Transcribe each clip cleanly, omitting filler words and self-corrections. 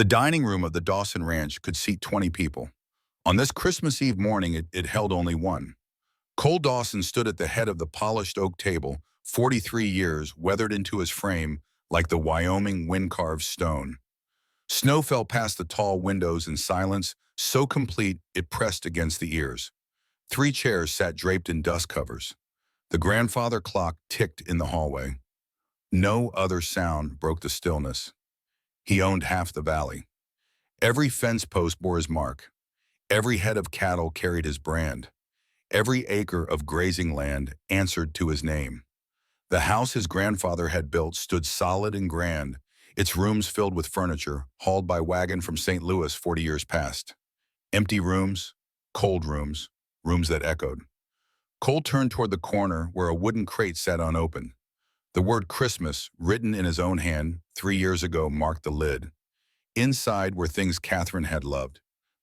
The dining room of the Dawson Ranch could seat 20 people. On this Christmas Eve morning, it held only one. Cole Dawson stood at the head of the polished oak table, 43 years weathered into his frame like the Wyoming wind-carved stone. Snow fell past the tall windows in silence, so complete it pressed against the ears. 3 chairs sat draped in dust covers. The grandfather clock ticked in the hallway. No other sound broke the stillness. He owned half the valley. Every fence post bore his mark. Every head of cattle carried his brand. Every acre of grazing land answered to his name. The house his grandfather had built stood solid and grand, its rooms filled with furniture, hauled by wagon from St. Louis 40 years past. Empty rooms, cold rooms, rooms that echoed. Cole turned toward the corner where a wooden crate sat unopened. The word Christmas, written in his own hand 3 years ago, marked the lid. Inside were things Catherine had loved,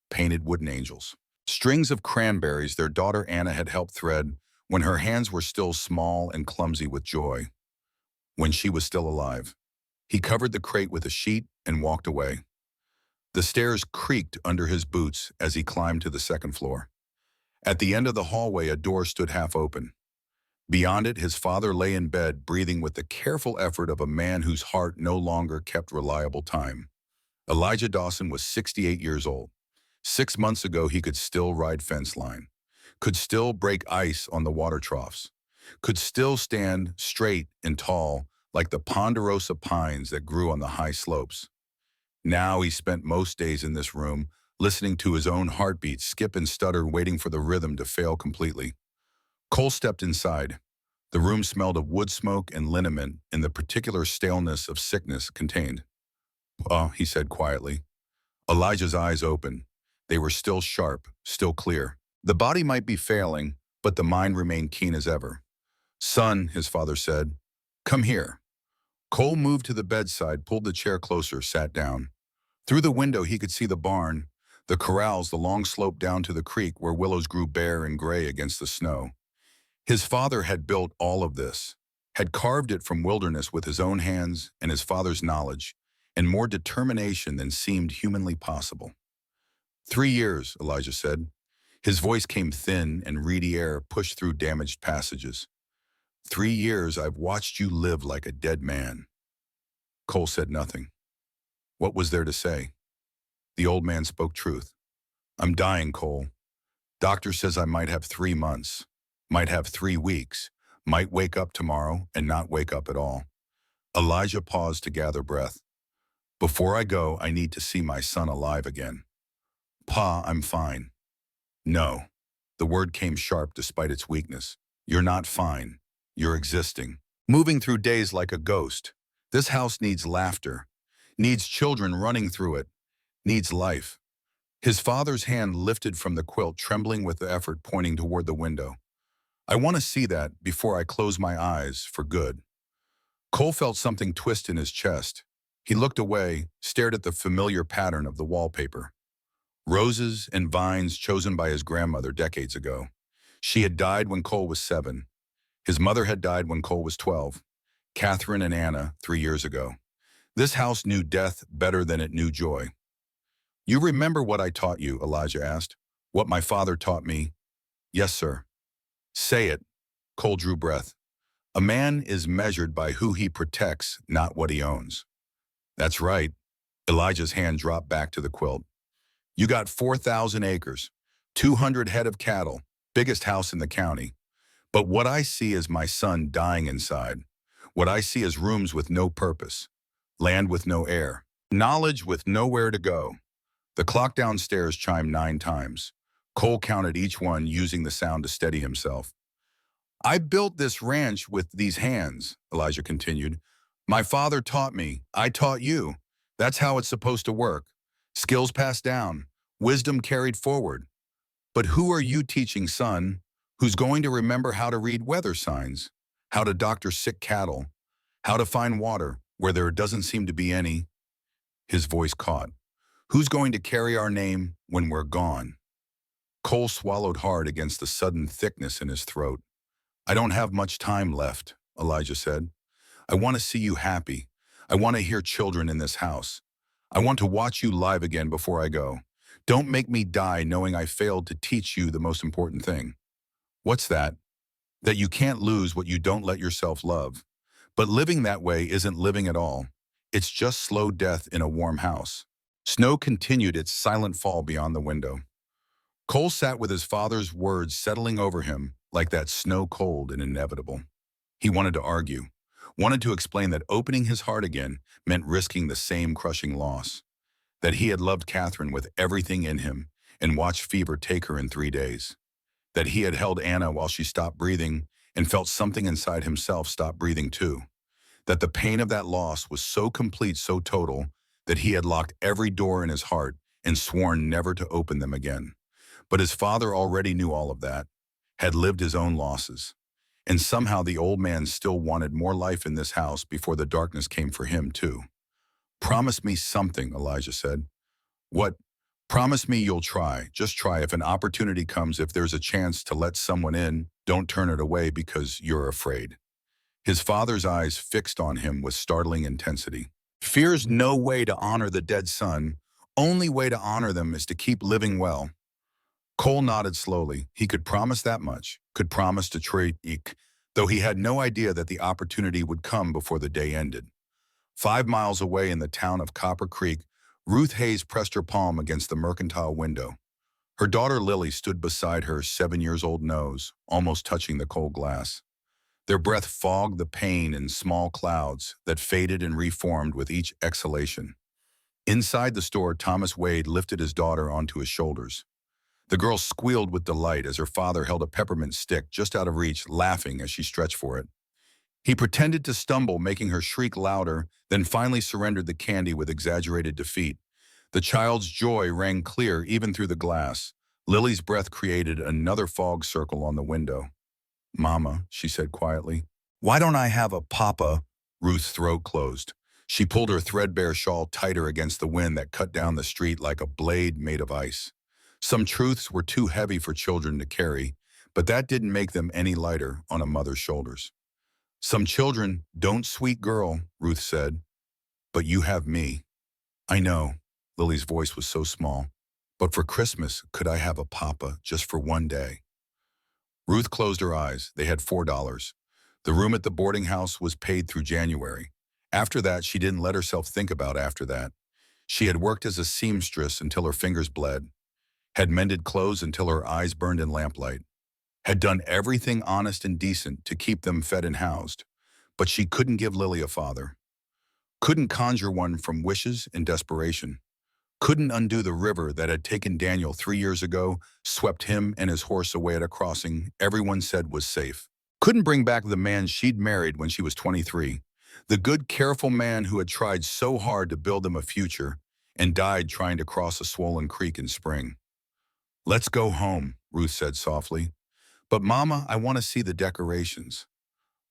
painted wooden angels. Strings of cranberries their daughter Anna had helped thread when her hands were still small and clumsy with joy. When she was still alive. He covered the crate with a sheet and walked away. The stairs creaked under his boots as he climbed to the second floor. At the end of the hallway, a door stood half open. Beyond it, his father lay in bed, breathing with the careful effort of a man whose heart no longer kept reliable time. Elijah Dawson was 68 years old. 6 months ago, he could still ride fence line, could still break ice on the water troughs, could still stand straight and tall like the ponderosa pines that grew on the high slopes. Now he spent most days in this room, listening to his own heartbeat skip and stutter, waiting for the rhythm to fail completely. Cole stepped inside. The room smelled of wood smoke and liniment and the particular staleness of sickness contained. "Oh," he said quietly. Elijah's eyes opened. They were still sharp, still clear. The body might be failing, but the mind remained keen as ever. "Son," his father said, "come here." Cole moved to the bedside, pulled the chair closer, sat down. Through the window he could see the barn, the corrals, the long slope down to the creek where willows grew bare and gray against the snow. His father had built all of this, had carved it from wilderness with his own hands and his father's knowledge, and more determination than seemed humanly possible. 3 years, Elijah said. His voice came thin and reedy air pushed through damaged passages. 3 years I've watched you live like a dead man. Cole said nothing. What was there to say? The old man spoke truth. I'm dying, Cole. Doctor says I might have 3 months, might have 3 weeks, might wake up tomorrow and not wake up at all. Elijah paused to gather breath. Before I go, I need to see my son alive again. Pa, I'm fine. No. The word came sharp despite its weakness. You're not fine. You're existing. Moving through days like a ghost. This house needs laughter. Needs children running through it. Needs life. His father's hand lifted from the quilt, trembling with the effort, pointing toward the window. I want to see that before I close my eyes for good. Cole felt something twist in his chest. He looked away, stared at the familiar pattern of the wallpaper. Roses and vines chosen by his grandmother decades ago. She had died when Cole was 7. His mother had died when Cole was 12. Catherine and Anna 3 years ago. This house knew death better than it knew joy. You remember what I taught you, Elijah asked. What my father taught me? Yes, sir. Say it. Cole drew breath. A man is measured by who he protects, not what he owns. That's right. Elijah's hand dropped back to the quilt. You got 4,000 acres, 200 head of cattle, biggest house in the county. But what I see is my son dying inside. What I see is rooms with no purpose, land with no air, knowledge with nowhere to go. The clock downstairs chimed 9 times. Cole counted each one, using the sound to steady himself. I built this ranch with these hands, Elijah continued. My father taught me. I taught you. That's how it's supposed to work. Skills passed down, wisdom carried forward. But who are you teaching, son? Who's going to remember how to read weather signs, how to doctor sick cattle, how to find water where there doesn't seem to be any? His voice caught. Who's going to carry our name when we're gone? Cole swallowed hard against the sudden thickness in his throat. I don't have much time left, Elijah said. I want to see you happy. I want to hear children in this house. I want to watch you live again before I go. Don't make me die knowing I failed to teach you the most important thing. What's that? That you can't lose what you don't let yourself love. But living that way isn't living at all. It's just slow death in a warm house. Snow continued its silent fall beyond the window. Cole sat with his father's words settling over him like that snow cold and inevitable. He wanted to argue, wanted to explain that opening his heart again meant risking the same crushing loss, that he had loved Catherine with everything in him and watched fever take her in 3 days, that he had held Anna while she stopped breathing and felt something inside himself stop breathing too, that the pain of that loss was so complete, so total, that he had locked every door in his heart and sworn never to open them again. But his father already knew all of that, had lived his own losses. And somehow the old man still wanted more life in this house before the darkness came for him too. Promise me something, Elijah said. What? Promise me you'll try. Just try. If an opportunity comes, if there's a chance to let someone in, don't turn it away because you're afraid. His father's eyes fixed on him with startling intensity. Fear's no way to honor the dead son. Only way to honor them is to keep living well. Cole nodded slowly. He could promise that much, could promise to trade Eek, though he had no idea that the opportunity would come before the day ended. 5 miles away in the town of Copper Creek, Ruth Hayes pressed her palm against the mercantile window. Her daughter Lily stood beside her 7-year-old nose, almost touching the cold glass. Their breath fogged the pain in small clouds that faded and reformed with each exhalation. Inside the store, Thomas Wade lifted his daughter onto his shoulders. The girl squealed with delight as her father held a peppermint stick just out of reach, laughing as she stretched for it. He pretended to stumble, making her shriek louder, then finally surrendered the candy with exaggerated defeat. The child's joy rang clear even through the glass. Lily's breath created another fog circle on the window. "Mama," she said quietly. "Why don't I have a papa?" Ruth's throat closed. She pulled her threadbare shawl tighter against the wind that cut down the street like a blade made of ice. Some truths were too heavy for children to carry, but that didn't make them any lighter on a mother's shoulders. "Some children don't, sweet girl," Ruth said, "but you have me." "I know," Lily's voice was so small, "but for Christmas, could I have a papa just for one day?" Ruth closed her eyes. They had $4. The room at the boarding house was paid through January. After that, she didn't let herself think about after that. She had worked as a seamstress until her fingers bled, had mended clothes until her eyes burned in lamplight, had done everything honest and decent to keep them fed and housed, but she couldn't give Lily a father. Couldn't conjure one from wishes and desperation. Couldn't undo the river that had taken Daniel 3 years ago, swept him and his horse away at a crossing everyone said was safe. Couldn't bring back the man she'd married when she was 23, the good, careful man who had tried so hard to build them a future and died trying to cross a swollen creek in spring. "Let's go home," Ruth said softly. "But Mama, I want to see the decorations."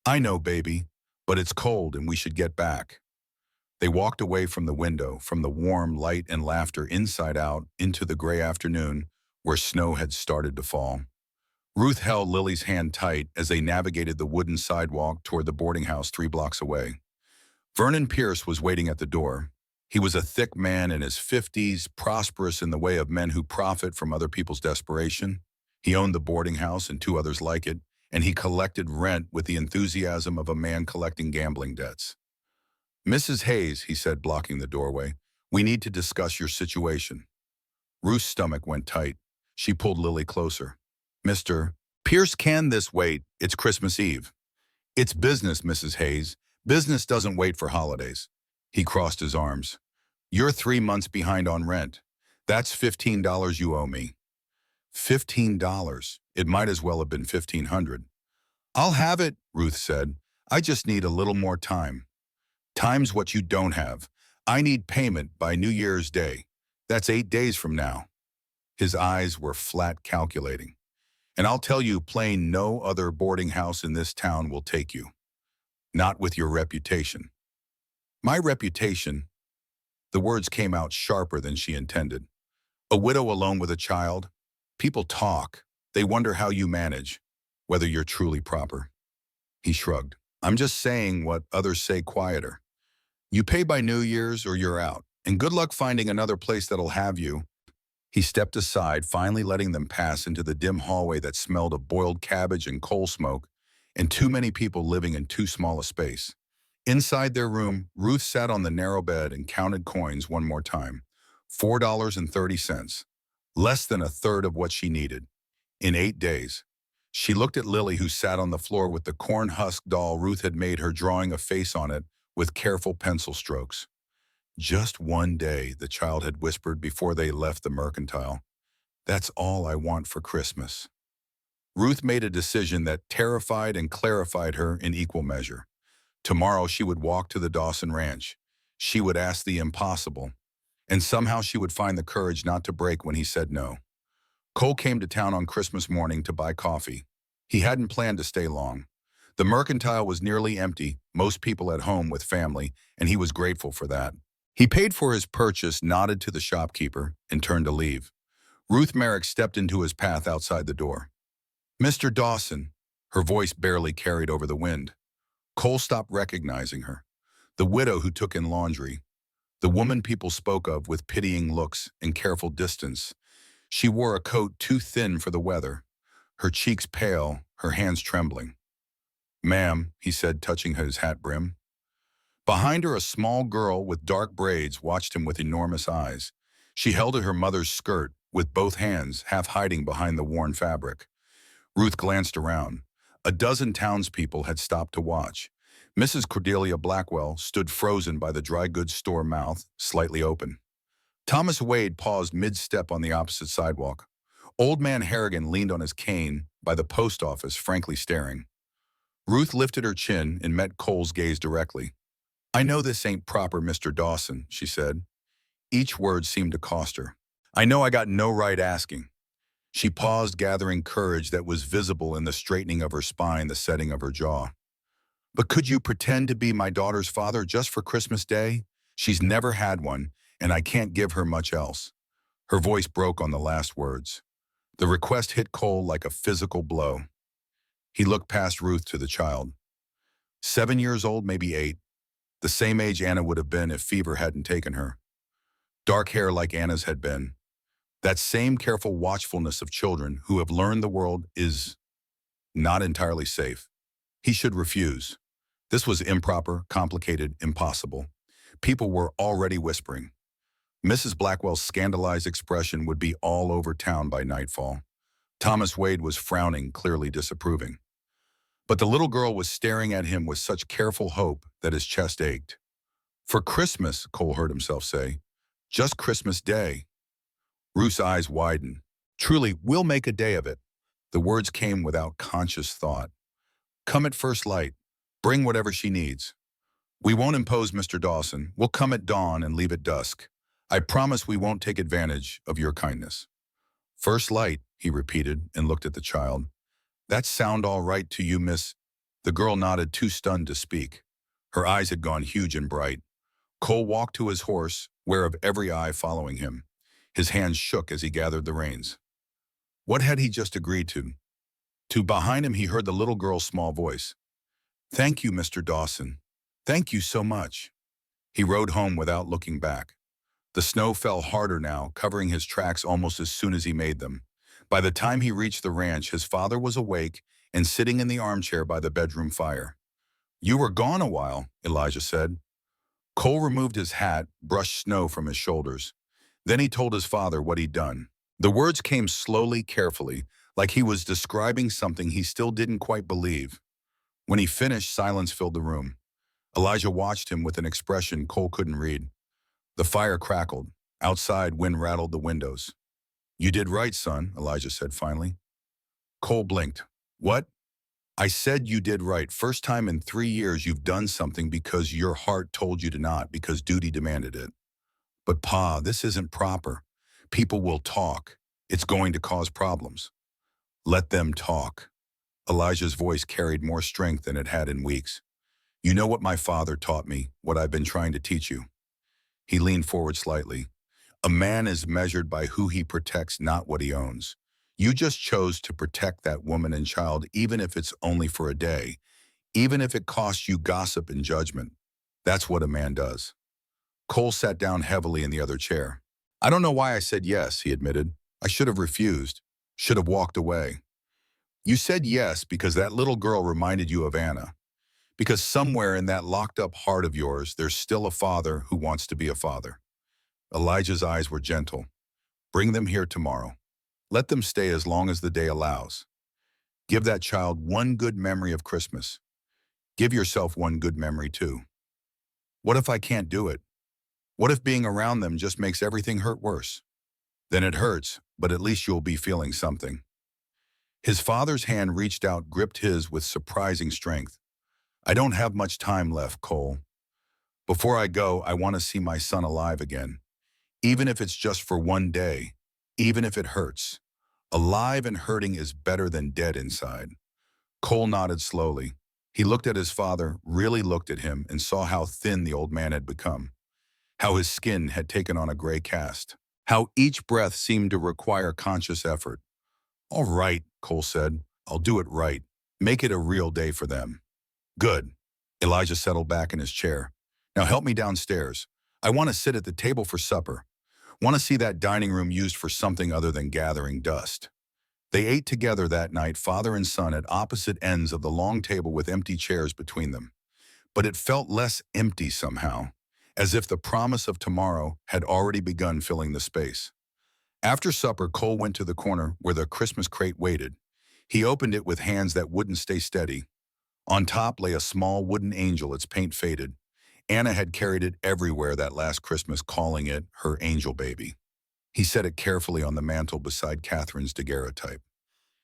"I know, baby, but it's cold and we should get back." They walked away from the window, from the warm light and laughter inside out into the gray afternoon where snow had started to fall. Ruth held Lily's hand tight as they navigated the wooden sidewalk toward the boarding house 3 blocks away. Vernon Pierce was waiting at the door. He was a thick man in his 50s, prosperous in the way of men who profit from other people's desperation. He owned the boarding house and 2 others like it, and he collected rent with the enthusiasm of a man collecting gambling debts. "Mrs. Hayes," he said, blocking the doorway, "we need to discuss your situation." Ruth's stomach went tight. She pulled Lily closer. "Mr. Pierce, can this wait? It's Christmas Eve." "It's business, Mrs. Hayes. Business doesn't wait for holidays." He crossed his arms. "You're 3 months behind on rent. That's $15 you owe me." $15. It might as well have been 1,500. "I'll have it," Ruth said. "I just need a little more time." "Time's what you don't have. I need payment by New Year's Day. That's 8 days from now." His eyes were flat, calculating. "And I'll tell you plain, no other boarding house in this town will take you. Not with your reputation." "My reputation?" The words came out sharper than she intended. "A widow alone with a child? People talk. They wonder how you manage, whether you're truly proper." He shrugged. "I'm just saying what others say quieter. You pay by New Year's or you're out. And good luck finding another place that'll have you. He stepped aside, finally letting them pass into the dim hallway that smelled of boiled cabbage and coal smoke, and too many people living in too small a space. Inside their room, Ruth sat on the narrow bed and counted coins one more time. $4.30. Less than a third of what she needed. In 8 days. She looked at Lily, who sat on the floor with the corn husk doll Ruth had made her, drawing a face on it with careful pencil strokes. Just one day, the child had whispered before they left the mercantile. That's all I want for Christmas. Ruth made a decision that terrified and clarified her in equal measure. Tomorrow she would walk to the Dawson Ranch. She would ask the impossible, and somehow she would find the courage not to break when he said no. Cole came to town on Christmas morning to buy coffee. He hadn't planned to stay long. The mercantile was nearly empty, most people at home with family, and he was grateful for that. He paid for his purchase, nodded to the shopkeeper, and turned to leave. Ruth Merrick stepped into his path outside the door. "Mr. Dawson," her voice barely carried over the wind. Cole stopped recognizing her. The widow who took in laundry. The woman people spoke of with pitying looks and careful distance. She wore a coat too thin for the weather, her cheeks pale, her hands trembling. "Ma'am," he said, touching his hat brim. Behind her, a small girl with dark braids watched him with enormous eyes. She held at her mother's skirt with both hands, half hiding behind the worn fabric. Ruth glanced around. A dozen townspeople had stopped to watch. Mrs. Cordelia Blackwell stood frozen by the dry goods store, mouth slightly open. Thomas Wade paused mid-step on the opposite sidewalk. Old man Harrigan leaned on his cane by the post office, frankly staring. Ruth lifted her chin and met Cole's gaze directly. "I know this ain't proper, Mr. Dawson," she said. Each word seemed to cost her. "I know I got no right asking." She paused, gathering courage that was visible in the straightening of her spine, the setting of her jaw. "But could you pretend to be my daughter's father just for Christmas Day? She's never had one, and I can't give her much else." Her voice broke on the last words. The request hit Cole like a physical blow. He looked past Ruth to the child. 7 years old, maybe 8. The same age Anna would have been if fever hadn't taken her. Dark hair like Anna's had been. That same careful watchfulness of children who have learned the world is not entirely safe. He should refuse. This was improper, complicated, impossible. People were already whispering. Mrs. Blackwell's scandalized expression would be all over town by nightfall. Thomas Wade was frowning, clearly disapproving. But the little girl was staring at him with such careful hope that his chest ached. "For Christmas," Cole heard himself say. "Just Christmas Day." Ruth's eyes widened. "Truly, we'll make a day of it." The words came without conscious thought. "Come at first light. Bring whatever she needs. We won't impose, Mr. Dawson. We'll come at dawn and leave at dusk. I promise we won't take advantage of your kindness." "First light," he repeated and looked at the child. "That sound all right to you, miss?" The girl nodded, too stunned to speak. Her eyes had gone huge and bright. Cole walked to his horse, aware of every eye following him. His hands shook as he gathered the reins. What had he just agreed to? Behind him, he heard the little girl's small voice. "Thank you, Mr. Dawson. Thank you so much." He rode home without looking back. The snow fell harder now, covering his tracks almost as soon as he made them. By the time he reached the ranch, his father was awake and sitting in the armchair by the bedroom fire. "You were gone a while," Elijah said. Cole removed his hat, brushed snow from his shoulders. Then he told his father what he'd done. The words came slowly, carefully, like he was describing something he still didn't quite believe. When he finished, silence filled the room. Elijah watched him with an expression Cole couldn't read. The fire crackled. Outside, wind rattled the windows. "You did right, son," Elijah said finally. Cole blinked. "What?" "I said you did right. First time in 3 years you've done something because your heart told you to not, because duty demanded it." "But Pa, this isn't proper. People will talk. It's going to cause problems." "Let them talk." Elijah's voice carried more strength than it had in weeks. "You know what my father taught me, what I've been trying to teach you." He leaned forward slightly. "A man is measured by who he protects, not what he owns. You just chose to protect that woman and child, even if it's only for a day, even if it costs you gossip and judgment. That's what a man does." Cole sat down heavily in the other chair. I don't know why I said yes, he admitted. I should have refused, should have walked away. You said yes because that little girl reminded you of Anna. Because somewhere in that locked up heart of yours, there's still a father who wants to be a father. Elijah's eyes were gentle. Bring them here tomorrow. Let them stay as long as the day allows. Give that child one good memory of Christmas. Give yourself one good memory too. What if I can't do it? What if being around them just makes everything hurt worse? Then it hurts, but at least you'll be feeling something. His father's hand reached out, gripped his with surprising strength. I don't have much time left, Cole. Before I go, I want to see my son alive again. Even if it's just for one day, even if it hurts. Alive and hurting is better than dead inside. Cole nodded slowly. He looked at his father, really looked at him, and saw how thin the old man had become. How his skin had taken on a gray cast. How each breath seemed to require conscious effort. All right, Cole said. I'll do it right. Make it a real day for them. Good. Elijah settled back in his chair. Now help me downstairs. I want to sit at the table for supper. Want to see that dining room used for something other than gathering dust. They ate together that night, father and son, at opposite ends of the long table with empty chairs between them. But it felt less empty somehow, as if the promise of tomorrow had already begun filling the space. After supper, Cole went to the corner where the Christmas crate waited. He opened it with hands that wouldn't stay steady. On top lay a small wooden angel, its paint faded. Anna had carried it everywhere that last Christmas, calling it her angel baby. He set it carefully on the mantel beside Catherine's daguerreotype.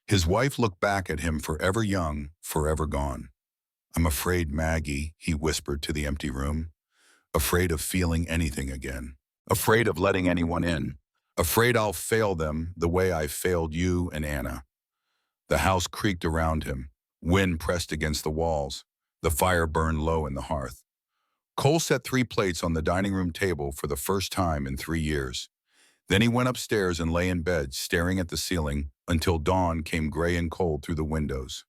His wife looked back at him, forever young, forever gone. I'm afraid, Maggie, he whispered to the empty room. Afraid of feeling anything again. Afraid of letting anyone in. Afraid I'll fail them the way I failed you and Anna. The house creaked around him. Wind pressed against the walls. The fire burned low in the hearth. Cole set 3 plates on the dining room table for the first time in 3 years. Then he went upstairs and lay in bed, staring at the ceiling until dawn came gray and cold through the windows.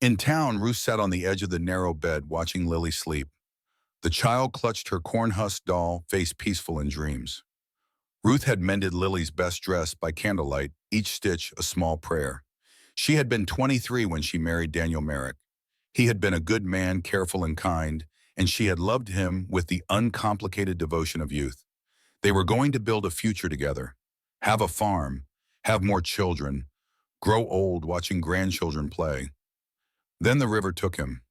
In town, Ruth sat on the edge of the narrow bed watching Lily sleep. The child clutched her corn-husk doll, face peaceful in dreams. Ruth had mended Lily's best dress by candlelight, each stitch a small prayer. She had been 23 when she married Daniel Merrick. He had been a good man, careful and kind, and she had loved him with the uncomplicated devotion of youth. They were going to build a future together, have a farm, have more children, grow old watching grandchildren play. Then the river took him.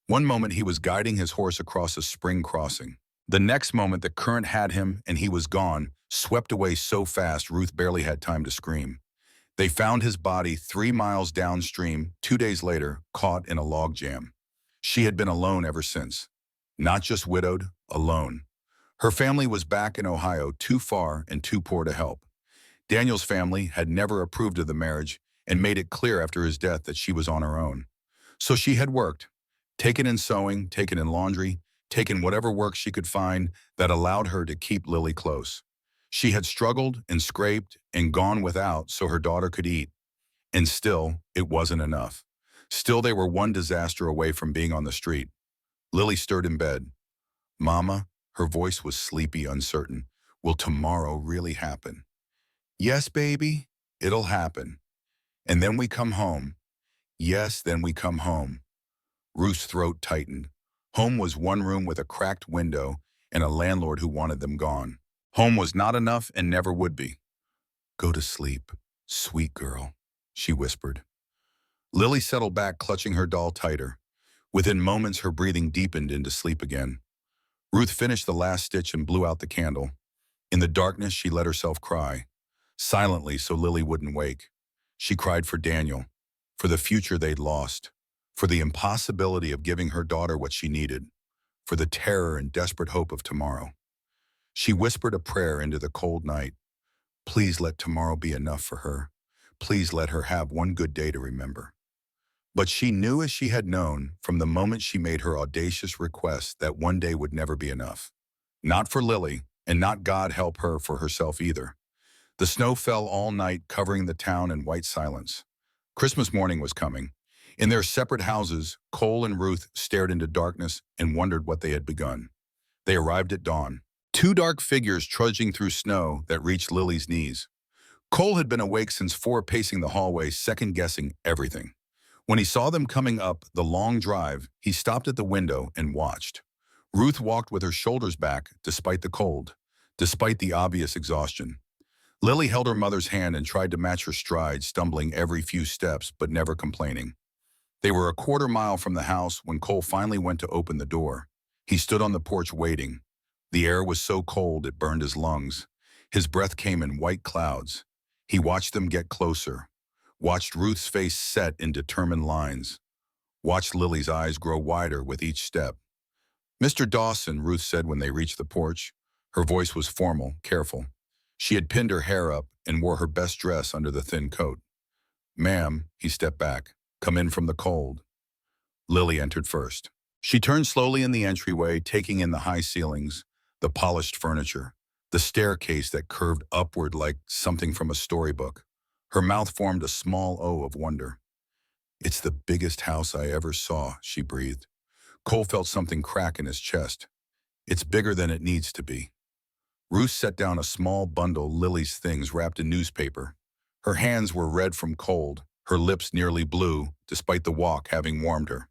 One moment he was guiding his horse across a spring crossing. The next moment the current had him and he was gone, swept away so fast Ruth barely had time to scream. They found his body 3 miles downstream 2 days later, caught in a log jam. She had been alone ever since. Not just widowed, alone. Her family was back in Ohio, too far and too poor to help. Daniel's family had never approved of the marriage and made it clear after his death that she was on her own. So she had worked, taken in sewing, taken in laundry, taken whatever work she could find that allowed her to keep Lily close. She had struggled and scraped and gone without so her daughter could eat. And still, it wasn't enough. Still, they were one disaster away from being on the street. Lily stirred in bed. Mama, her voice was sleepy, uncertain. Will tomorrow really happen? Yes, baby, it'll happen. And then we come home. Yes, then we come home. Ruth's throat tightened. Home was one room with a cracked window and a landlord who wanted them gone. Home was not enough and never would be. Go to sleep, sweet girl, she whispered. Lily settled back, clutching her doll tighter. Within moments, her breathing deepened into sleep again. Ruth finished the last stitch and blew out the candle. In the darkness, she let herself cry. Silently, so Lily wouldn't wake. She cried for Daniel, for the future they'd lost, for the impossibility of giving her daughter what she needed, for the terror and desperate hope of tomorrow. She whispered a prayer into the cold night. Please let tomorrow be enough for her. Please let her have one good day to remember. But she knew, as she had known from the moment she made her audacious request, that one day would never be enough. Not for Lily, and not, God help her, for herself either. The snow fell all night, covering the town in white silence. Christmas morning was coming. In their separate houses, Cole and Ruth stared into darkness and wondered what they had begun. They arrived at dawn. Two dark figures trudging through snow that reached Lily's knees. Cole had been awake since 4, pacing the hallway, second-guessing everything. When he saw them coming up the long drive, he stopped at the window and watched. Ruth walked with her shoulders back, despite the cold, despite the obvious exhaustion. Lily held her mother's hand and tried to match her stride, stumbling every few steps but never complaining. They were a quarter mile from the house when Cole finally went to open the door. He stood on the porch waiting. The air was so cold it burned his lungs. His breath came in white clouds. He watched them get closer, watched Ruth's face set in determined lines, watched Lily's eyes grow wider with each step. "Mr. Dawson," Ruth said when they reached the porch. Her voice was formal, careful. She had pinned her hair up and wore her best dress under the thin coat. "Ma'am," he stepped back. "Come in from the cold." Lily entered first. She turned slowly in the entryway, taking in the high ceilings, the polished furniture, the staircase that curved upward like something from a storybook. Her mouth formed a small O of wonder. "It's the biggest house I ever saw," she breathed. Cole felt something crack in his chest. "It's bigger than it needs to be." Ruth set down a small bundle, Lily's things wrapped in newspaper. Her hands were red from cold, her lips nearly blue, despite the walk having warmed her.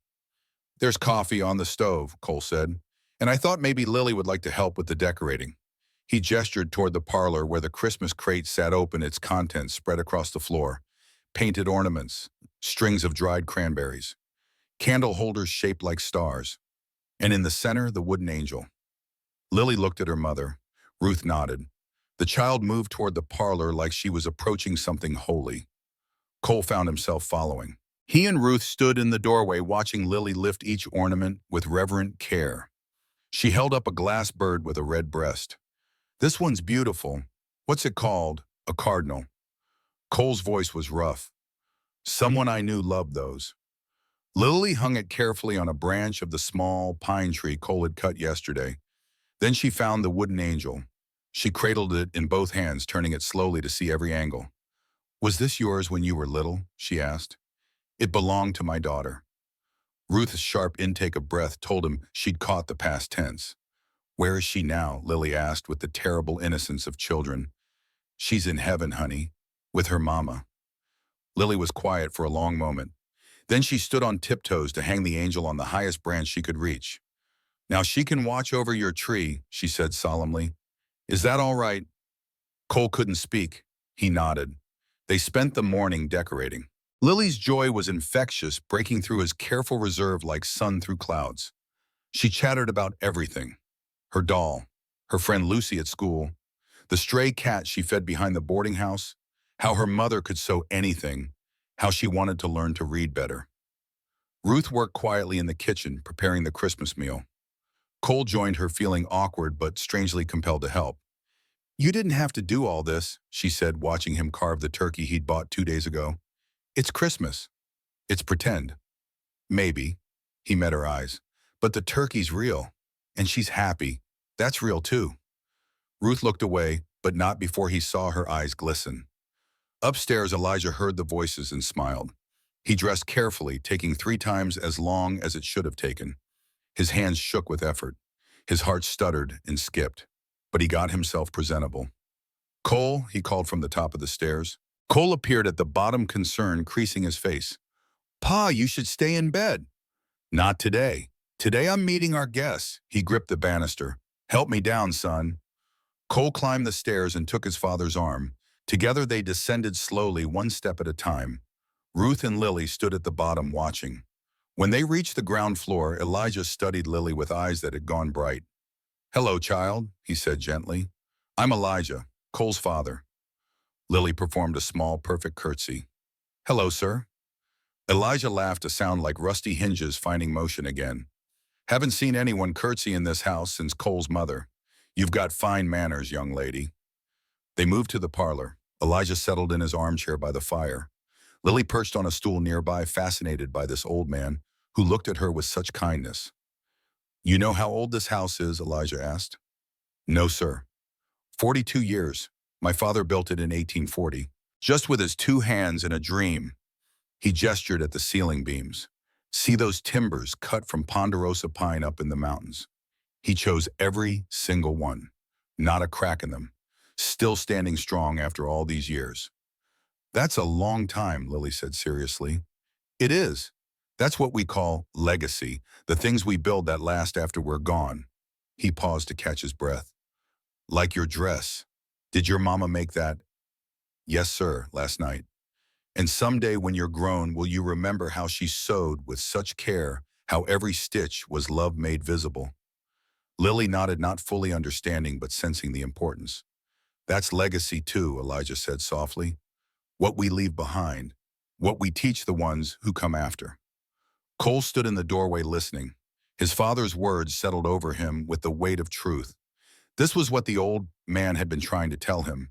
"There's coffee on the stove," Cole said, "and I thought maybe Lily would like to help with the decorating." He gestured toward the parlor where the Christmas crate sat open, its contents spread across the floor. Painted ornaments, strings of dried cranberries, candle holders shaped like stars, and in the center, the wooden angel. Lily looked at her mother. Ruth nodded. The child moved toward the parlor like she was approaching something holy. Cole found himself following. He and Ruth stood in the doorway watching Lily lift each ornament with reverent care. She held up a glass bird with a red breast. "This one's beautiful. What's it called?" "A cardinal." Cole's voice was rough. "Someone I knew loved those." Lily hung it carefully on a branch of the small pine tree Cole had cut yesterday. Then she found the wooden angel. She cradled it in both hands, turning it slowly to see every angle. "Was this yours when you were little?" she asked. "It belonged to my daughter." Ruth's sharp intake of breath told him she'd caught the past tense. "Where is she now?" Lily asked with the terrible innocence of children. "She's in heaven, honey, with her mama." Lily was quiet for a long moment. Then she stood on tiptoes to hang the angel on the highest branch she could reach. "Now she can watch over your tree," she said solemnly. "Is that all right?" Cole couldn't speak. He nodded. They spent the morning decorating. Lily's joy was infectious, breaking through his careful reserve like sun through clouds. She chattered about everything. Her doll, her friend Lucy at school, the stray cat she fed behind the boarding house, how her mother could sew anything, how she wanted to learn to read better. Ruth worked quietly in the kitchen, preparing the Christmas meal. Cole joined her, feeling awkward but strangely compelled to help. "You didn't have to do all this," she said, watching him carve the turkey he'd bought 2 days ago. "It's Christmas. It's pretend." "Maybe." He met her eyes. "But the turkey's real. And she's happy. That's real too." Ruth looked away, but not before he saw her eyes glisten. Upstairs, Elijah heard the voices and smiled. He dressed carefully, taking 3 times as long as it should have taken. His hands shook with effort. His heart stuttered and skipped. But he got himself presentable. "Cole," he called from the top of the stairs. Cole appeared at the bottom, concern creasing his face. "Pa, you should stay in bed." "Not today. Today I'm meeting our guests." He gripped the banister. "Help me down, son." Cole climbed the stairs and took his father's arm. Together they descended slowly, one step at a time. Ruth and Lily stood at the bottom watching. When they reached the ground floor, Elijah studied Lily with eyes that had gone bright. "Hello, child," he said gently. "I'm Elijah, Cole's father." Lily performed a small, perfect curtsy. "Hello, sir." Elijah laughed, a sound like rusty hinges finding motion again. "Haven't seen anyone curtsy in this house since Cole's mother. You've got fine manners, young lady." They moved to the parlor. Elijah settled in his armchair by the fire. Lily perched on a stool nearby, fascinated by this old man who looked at her with such kindness. "You know how old this house is?" Elijah asked. "No, sir." 42 years. My father built it in 1840, just with his 2 hands in a dream." He gestured at the ceiling beams. "See those timbers cut from ponderosa pine up in the mountains? He chose every single one. not a crack in them, still standing strong after all these years. That's a long time, Lily said seriously. It is. That's what we call legacy, the things we build that last after we're gone. He paused to catch his breath. Like your dress. Did your mama make that? Yes, sir, last night. And someday when you're grown, will you remember how she sewed with such care, how every stitch was love made visible? Lily nodded, not fully understanding but sensing the importance. That's legacy too, Elijah said softly. What we leave behind, what we teach the ones who come after. Cole stood in the doorway listening. His father's words settled over him with the weight of truth. This was what the old man had been trying to tell him.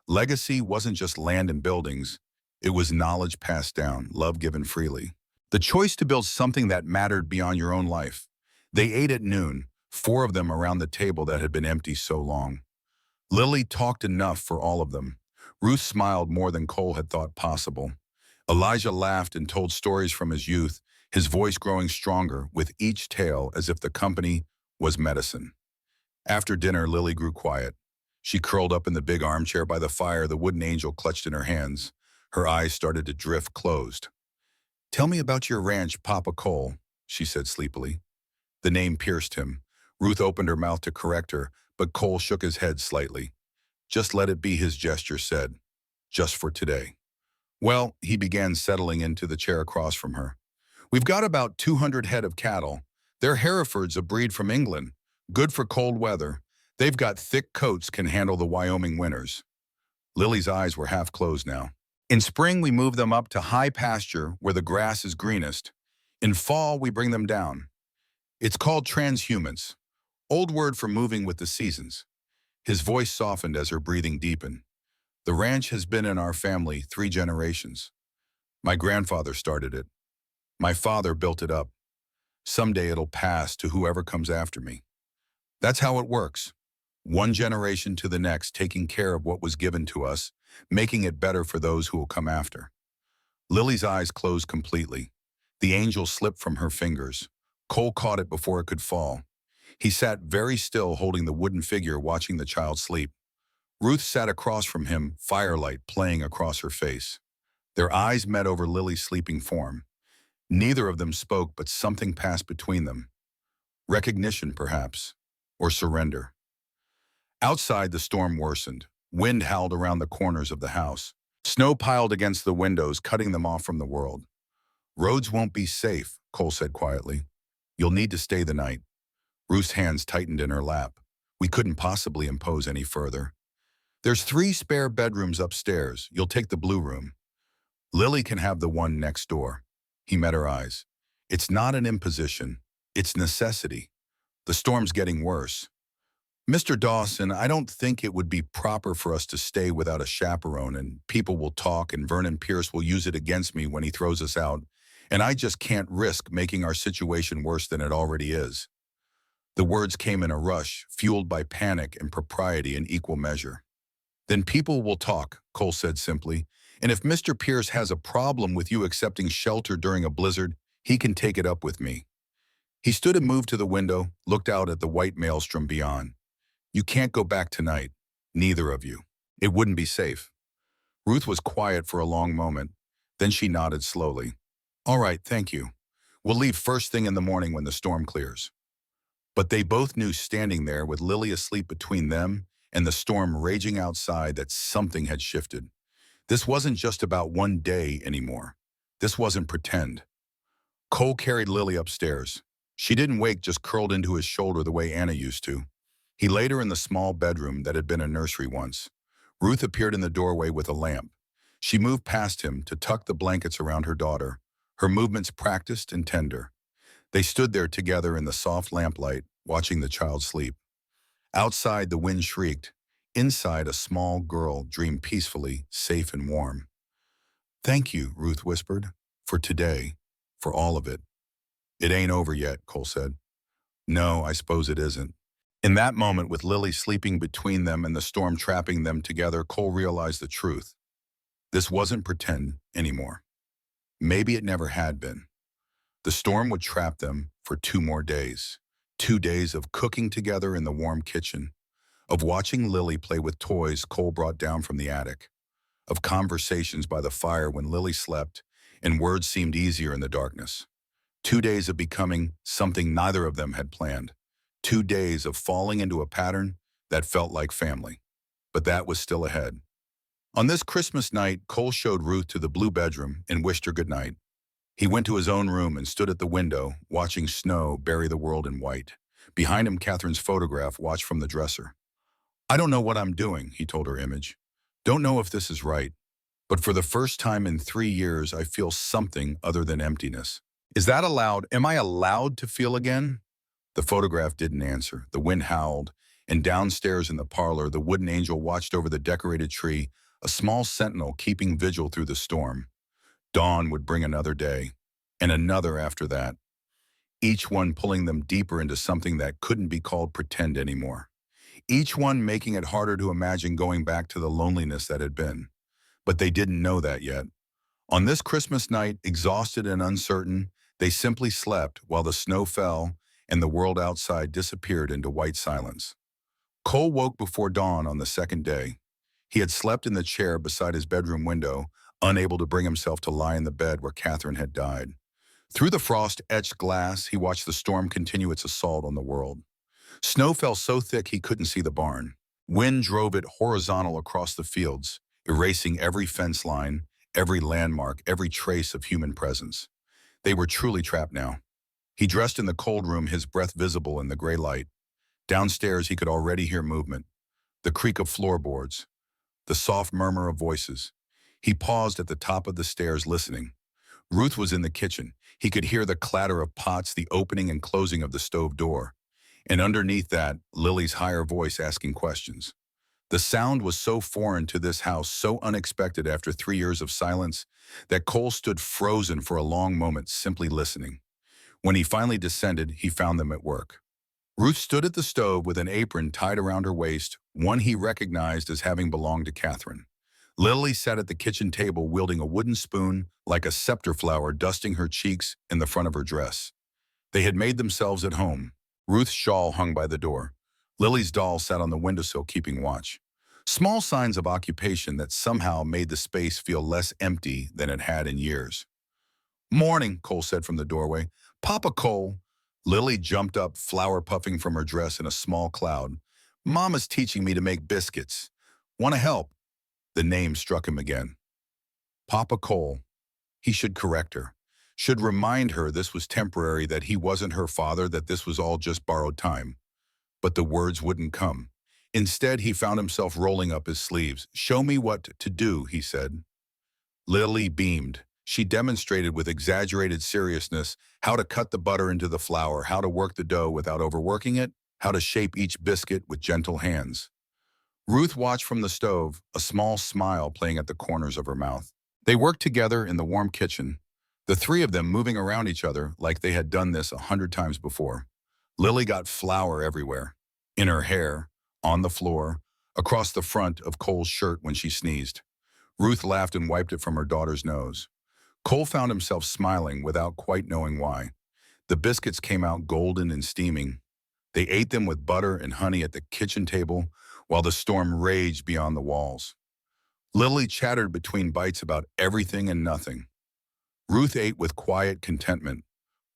Legacy wasn't just land and buildings. It was knowledge passed down, love given freely. The choice to build something that mattered beyond your own life. They ate at noon, four of them around the table that had been empty so long. Lily talked enough for all of them. Ruth smiled more than Cole had thought possible. Elijah laughed and told stories from his youth, his voice growing stronger with each tale as if the company was medicine. After dinner, Lily grew quiet. She curled up in the big armchair by the fire, the wooden angel clutched in her hands. Her eyes started to drift closed. Tell me about your ranch, Papa Cole, she said sleepily. The name pierced him. Ruth opened her mouth to correct her, but Cole shook his head slightly. Just let it be, his gesture said. Just for today. Well, he began, settling into the chair across from her. We've got about 200 head of cattle. They're Herefords, a breed from England. Good for cold weather. They've got thick coats, can handle the Wyoming winters. Lily's eyes were half closed now. In spring, we move them up to high pasture where the grass is greenest. In fall, we bring them down. It's called transhumance, old word for moving with the seasons. His voice softened as her breathing deepened. The ranch has been in our family 3 generations. My grandfather started it. My father built it up. Someday it'll pass to whoever comes after me. That's how it works. One generation to the next, taking care of what was given to us, making it better for those who will come after. Lily's eyes closed completely. The angel slipped from her fingers. Cole caught it before it could fall. He sat very still, holding the wooden figure, watching the child sleep. Ruth sat across from him, firelight playing across her face. Their eyes met over Lily's sleeping form. Neither of them spoke, but something passed between them. Recognition, perhaps, or surrender. Outside, the storm worsened. Wind howled around the corners of the house. Snow piled against the windows, cutting them off from the world. Roads won't be safe, Cole said quietly. You'll need to stay the night. Ruth's hands tightened in her lap. We couldn't possibly impose any further. There's 3 spare bedrooms upstairs. You'll take the blue room. Lily can have the one next door. He met her eyes. It's not an imposition. It's necessity. The storm's getting worse. Mr. Dawson, I don't think it would be proper for us to stay without a chaperone, and people will talk, and Vernon Pierce will use it against me when he throws us out, and I just can't risk making our situation worse than it already is. The words came in a rush, fueled by panic and propriety in equal measure. Then people will talk, Cole said simply, and if Mr. Pierce has a problem with you accepting shelter during a blizzard, he can take it up with me. He stood and moved to the window, looked out at the white maelstrom beyond. You can't go back tonight, neither of you. It wouldn't be safe. Ruth was quiet for a long moment. Then she nodded slowly. All right, thank you. We'll leave first thing in the morning when the storm clears. But they both knew, standing there with Lily asleep between them and the storm raging outside, that something had shifted. This wasn't just about one day anymore. This wasn't pretend. Cole carried Lily upstairs. She didn't wake, just curled into his shoulder the way Anna used to. He laid her in the small bedroom that had been a nursery once. Ruth appeared in the doorway with a lamp. She moved past him to tuck the blankets around her daughter, her movements practiced and tender. They stood there together in the soft lamplight, watching the child sleep. Outside, the wind shrieked. Inside, a small girl dreamed peacefully, safe and warm. Thank you, Ruth whispered, for today, for all of it. It ain't over yet, Cole said. No, I suppose it isn't. In that moment, with Lily sleeping between them and the storm trapping them together, Cole realized the truth. This wasn't pretend anymore. Maybe it never had been. The storm would trap them for 2 more days. 2 days of cooking together in the warm kitchen, of watching Lily play with toys Cole brought down from the attic, of conversations by the fire when Lily slept and words seemed easier in the darkness. 2 days of becoming something neither of them had planned. 2 days of falling into a pattern that felt like family. But that was still ahead. On this Christmas night, Cole showed Ruth to the blue bedroom and wished her good night. He went to his own room and stood at the window, watching snow bury the world in white. Behind him, Catherine's photograph watched from the dresser. "I don't know what I'm doing," he told her image. "Don't know if this is right, but for the first time in 3 years, I feel something other than emptiness." "Is that allowed? Am I allowed to feel again?" The photograph didn't answer. The wind howled, and downstairs in the parlor, the wooden angel watched over the decorated tree, a small sentinel keeping vigil through the storm. Dawn would bring another day, and another after that, each one pulling them deeper into something that couldn't be called pretend anymore. Each one making it harder to imagine going back to the loneliness that had been. But they didn't know that yet. On this Christmas night, exhausted and uncertain, they simply slept while the snow fell and the world outside disappeared into white silence. Cole woke before dawn on the second day. He had slept in the chair beside his bedroom window, unable to bring himself to lie in the bed where Catherine had died. Through the frost-etched glass, he watched the storm continue its assault on the world. Snow fell so thick he couldn't see the barn. Wind drove it horizontal across the fields, erasing every fence line, every landmark, every trace of human presence. They were truly trapped now. He dressed in the cold room, his breath visible in the gray light. Downstairs, he could already hear movement, the creak of floorboards, the soft murmur of voices. He paused at the top of the stairs, listening. Ruth was in the kitchen. He could hear the clatter of pots, the opening and closing of the stove door. And underneath that, Lily's higher voice asking questions. The sound was so foreign to this house, so unexpected after 3 years of silence, that Cole stood frozen for a long moment, simply listening. When he finally descended, he found them at work. Ruth stood at the stove with an apron tied around her waist, one he recognized as having belonged to Catherine. Lily sat at the kitchen table wielding a wooden spoon like a scepter flower, dusting her cheeks in the front of her dress. They had made themselves at home. Ruth's shawl hung by the door. Lily's doll sat on the windowsill keeping watch. Small signs of occupation that somehow made the space feel less empty than it had in years. "Morning," Cole said from the doorway. "Papa Cole." Lily jumped up, flour puffing from her dress in a small cloud. "Mama's teaching me to make biscuits. Want to help?" The name struck him again. Papa Cole. He should correct her. Should remind her this was temporary, that he wasn't her father, that this was all just borrowed time. But the words wouldn't come. Instead, he found himself rolling up his sleeves. "Show me what to do," he said. Lily beamed. She demonstrated with exaggerated seriousness how to cut the butter into the flour, how to work the dough without overworking it, how to shape each biscuit with gentle hands. Ruth watched from the stove, a small smile playing at the corners of her mouth. They worked together in the warm kitchen, the three of them moving around each other like they had done this 100 times before. Lily got flour everywhere, in her hair, on the floor, across the front of Cole's shirt when she sneezed. Ruth laughed and wiped it from her daughter's nose. Cole found himself smiling without quite knowing why. The biscuits came out golden and steaming. They ate them with butter and honey at the kitchen table while the storm raged beyond the walls. Lily chattered between bites about everything and nothing. Ruth ate with quiet contentment.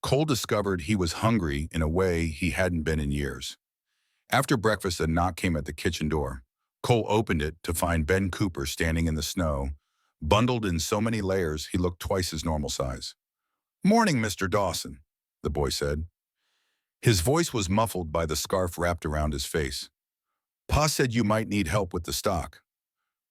Cole discovered he was hungry in a way he hadn't been in years. After breakfast, a knock came at the kitchen door. Cole opened it to find Ben Cooper standing in the snow. Bundled in so many layers, he looked twice his normal size. "Morning, Mr. Dawson," the boy said. His voice was muffled by the scarf wrapped around his face. "Pa said you might need help with the stock."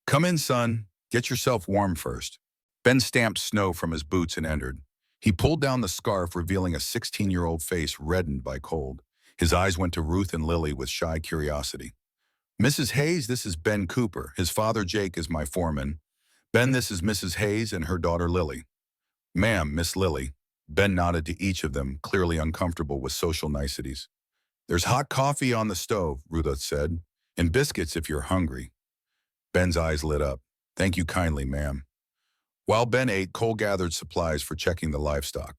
"Come in, son. Get yourself warm first." Ben stamped snow from his boots and entered. He pulled down the scarf, revealing a 16-year-old face reddened by cold. His eyes went to Ruth and Lily with shy curiosity. "Mrs. Hayes, this is Ben Cooper. His father, Jake, is my foreman. Ben, this is Mrs. Hayes and her daughter, Lily." "Ma'am, Miss Lily." Ben nodded to each of them, clearly uncomfortable with social niceties. "There's hot coffee on the stove," Ruth said, "and biscuits if you're hungry." Ben's eyes lit up. "Thank you kindly, ma'am." While Ben ate, Cole gathered supplies for checking the livestock.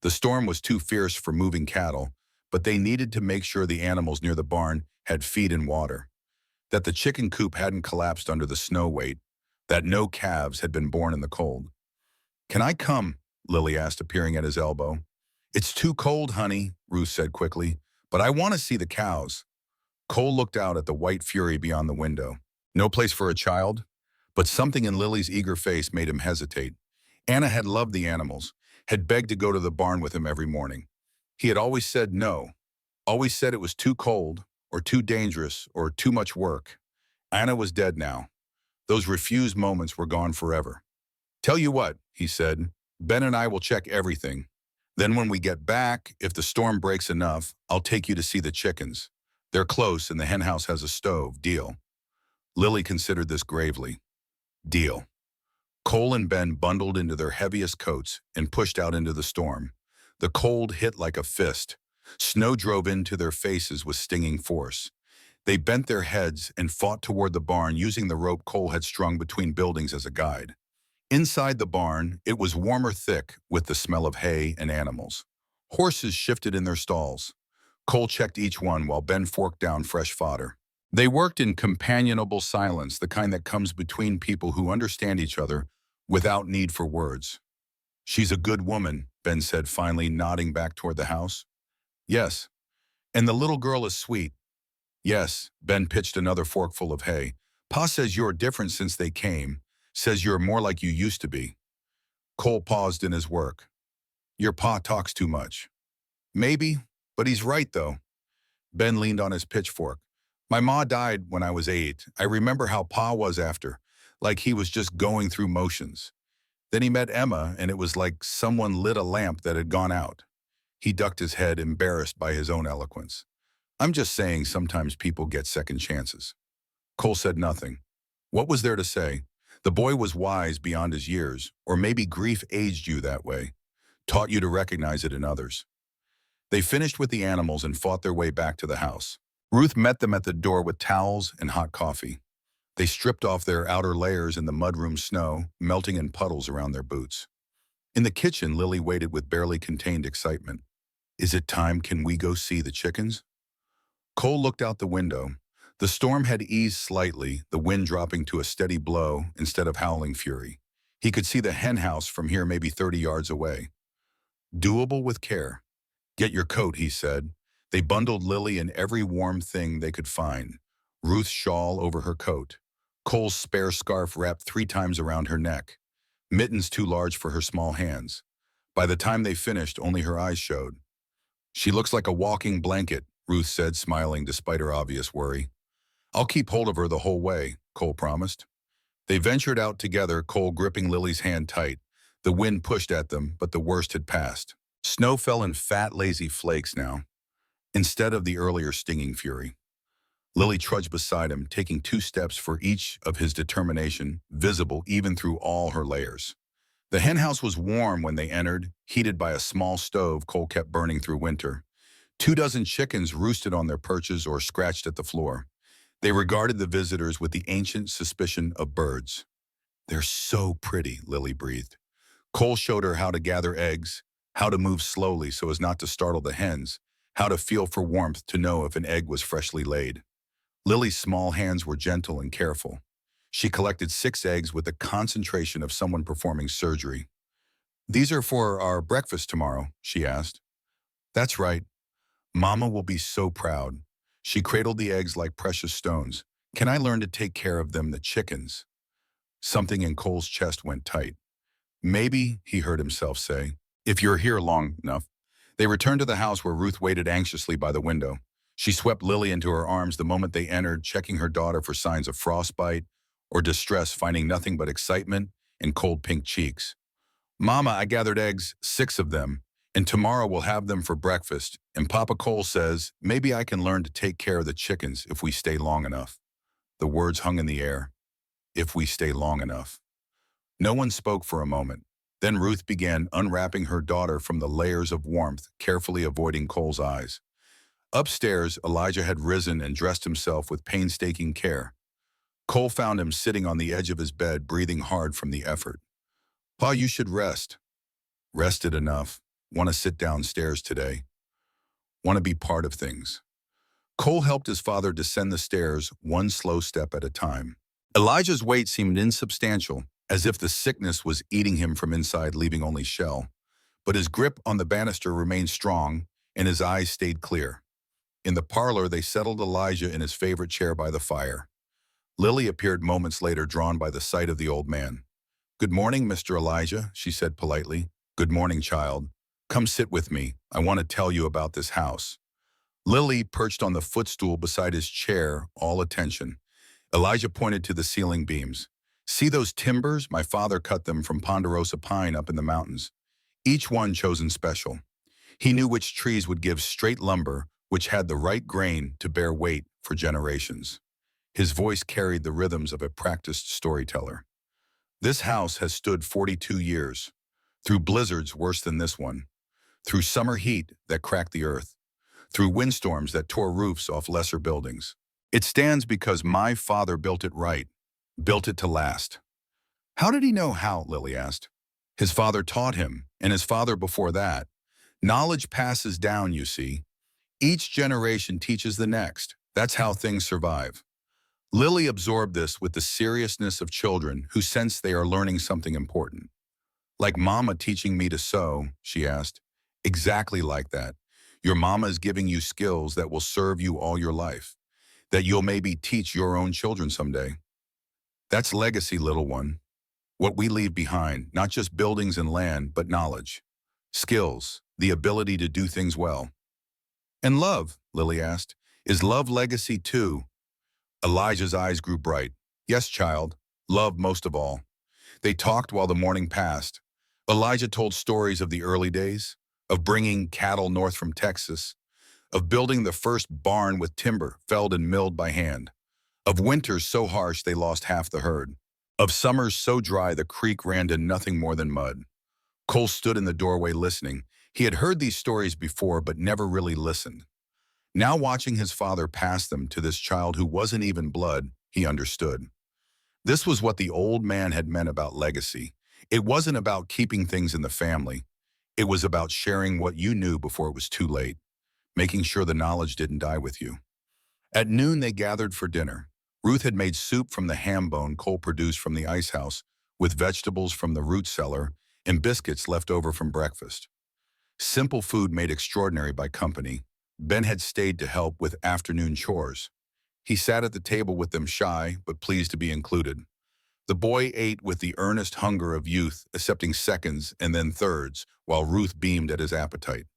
The storm was too fierce for moving cattle, but they needed to make sure the animals near the barn had feed and water. that the chicken coop hadn't collapsed under the snow weight, that no calves had been born in the cold. "Can I come?" Lily asked, appearing at his elbow. "It's too cold, honey," Ruth said quickly, "but I want to see the cows." Cole looked out at the white fury beyond the window. No place for a child? But something in Lily's eager face made him hesitate. Anna had loved the animals, had begged to go to the barn with him every morning. He had always said no, always said it was too cold, or too dangerous, or too much work. Anna was dead now. Those refused moments were gone forever. "Tell you what," he said, "Ben and I will check everything. Then when we get back, if the storm breaks enough, I'll take you to see the chickens. They're close and the henhouse has a stove. Deal?" Lily considered this gravely. Deal. Cole and Ben bundled into their heaviest coats and pushed out into the storm. The cold hit like a fist. Snow drove into their faces with stinging force. They bent their heads and fought toward the barn using the rope Cole had strung between buildings as a guide. Inside the barn, it was warmer thick with the smell of hay and animals. Horses shifted in their stalls. Cole checked each one while Ben forked down fresh fodder. They worked in companionable silence, the kind that comes between people who understand each other without need for words. "She's a good woman," Ben said finally, nodding back toward the house. "Yes. And the little girl is sweet." "Yes." Ben pitched another forkful of hay. "Pa says you're different since they came. Says you're more like you used to be." Cole paused in his work. "Your pa talks too much." "Maybe, but he's right, though." Ben leaned on his pitchfork. "My ma died when I was 8. I remember how Pa was after, like he was just going through motions. Then he met Emma, and it was like someone lit a lamp that had gone out." He ducked his head, embarrassed by his own eloquence. "I'm just saying sometimes people get second chances." Cole said nothing. What was there to say? The boy was wise beyond his years, or maybe grief aged you that way, taught you to recognize it in others. They finished with the animals and fought their way back to the house. Ruth met them at the door with towels and hot coffee. They stripped off their outer layers in the mudroom snow, melting in puddles around their boots. In the kitchen, Lily waited with barely contained excitement. "Is it time? Can we go see the chickens?" Cole looked out the window. The storm had eased slightly, the wind dropping to a steady blow instead of howling fury. He could see the henhouse from here maybe 30 yards away. Doable with care. "Get your coat," he said. They bundled Lily in every warm thing they could find. Ruth's shawl over her coat. Cole's spare scarf wrapped 3 times around her neck. Mittens too large for her small hands. By the time they finished, only her eyes showed. "She looks like a walking blanket," Ruth said, smiling despite her obvious worry. "I'll keep hold of her the whole way," Cole promised. They ventured out together, Cole gripping Lily's hand tight. The wind pushed at them, but the worst had passed. Snow fell in fat, lazy flakes now, instead of the earlier stinging fury. Lily trudged beside him, taking 2 steps for each of his determination, visible even through all her layers. The henhouse was warm when they entered, heated by a small stove Cole kept burning through winter. 24 chickens roosted on their perches or scratched at the floor. They regarded the visitors with the ancient suspicion of birds. "They're so pretty," Lily breathed. Cole showed her how to gather eggs, how to move slowly so as not to startle the hens, how to feel for warmth to know if an egg was freshly laid. Lily's small hands were gentle and careful. She collected 6 eggs with the concentration of someone performing surgery. "These are for our breakfast tomorrow," she asked. "That's right. Mama will be so proud." She cradled the eggs like precious stones. "Can I learn to take care of them, the chickens?" Something in Cole's chest went tight. "Maybe," he heard himself say, "if you're here long enough." They returned to the house where Ruth waited anxiously by the window. She swept Lily into her arms the moment they entered, checking her daughter for signs of frostbite or distress, finding nothing but excitement and cold pink cheeks. "Mama, I gathered eggs, 6 of them, and tomorrow we'll have them for breakfast, and Papa Cole says maybe I can learn to take care of the chickens if we stay long enough." The words hung in the air. If we stay long enough. No one spoke for a moment. Then Ruth began unwrapping her daughter from the layers of warmth, carefully avoiding Cole's eyes. Upstairs, Elijah had risen and dressed himself with painstaking care. Cole found him sitting on the edge of his bed, breathing hard from the effort. "Pa, you should rest." "Rested enough. Want to sit downstairs today. Want to be part of things." Cole helped his father descend the stairs one slow step at a time. Elijah's weight seemed insubstantial, as if the sickness was eating him from inside, leaving only shell. But his grip on the banister remained strong, and his eyes stayed clear. In the parlor, they settled Elijah in his favorite chair by the fire. Lily appeared moments later, drawn by the sight of the old man. "Good morning, Mr. Elijah," she said politely. "Good morning, child. Come sit with me. I want to tell you about this house." Lily perched on the footstool beside his chair, all attention. Elijah pointed to the ceiling beams. "See those timbers? My father cut them from ponderosa pine up in the mountains. Each one chosen special. He knew which trees would give straight lumber, which had the right grain to bear weight for generations." His voice carried the rhythms of a practiced storyteller. "This house has stood 42 years, through blizzards worse than this one, through summer heat that cracked the earth, through windstorms that tore roofs off lesser buildings. It stands because my father built it right, built it to last." "How did he know how?" Lily asked. "His father taught him, and his father before that. Knowledge passes down, you see. Each generation teaches the next. That's how things survive." Lily absorbed this with the seriousness of children who sense they are learning something important. "Like Mama teaching me to sew?" she asked. "Exactly like that. Your mama is giving you skills that will serve you all your life, that you'll maybe teach your own children someday. That's legacy, little one. What we leave behind, not just buildings and land, but knowledge, skills, the ability to do things well." "And love?" Lily asked. "Is love legacy too?" Elijah's eyes grew bright. "Yes, child. Love most of all." They talked while the morning passed. Elijah told stories of the early days, of bringing cattle north from Texas, of building the first barn with timber felled and milled by hand, of winters so harsh they lost half the herd, of summers so dry the creek ran to nothing more than mud. Cole stood in the doorway listening. He had heard these stories before but never really listened. Now watching his father pass them to this child who wasn't even blood, he understood. This was what the old man had meant about legacy. It wasn't about keeping things in the family. It was about sharing what you knew before it was too late, making sure the knowledge didn't die with you. At noon, they gathered for dinner. Ruth had made soup from the ham bone Cole produced from the ice house, with vegetables from the root cellar and biscuits left over from breakfast. Simple food made extraordinary by company. Ben had stayed to help with afternoon chores. He sat at the table with them, shy but pleased to be included. The boy ate with the earnest hunger of youth, accepting seconds and then thirds, while Ruth beamed at his appetite.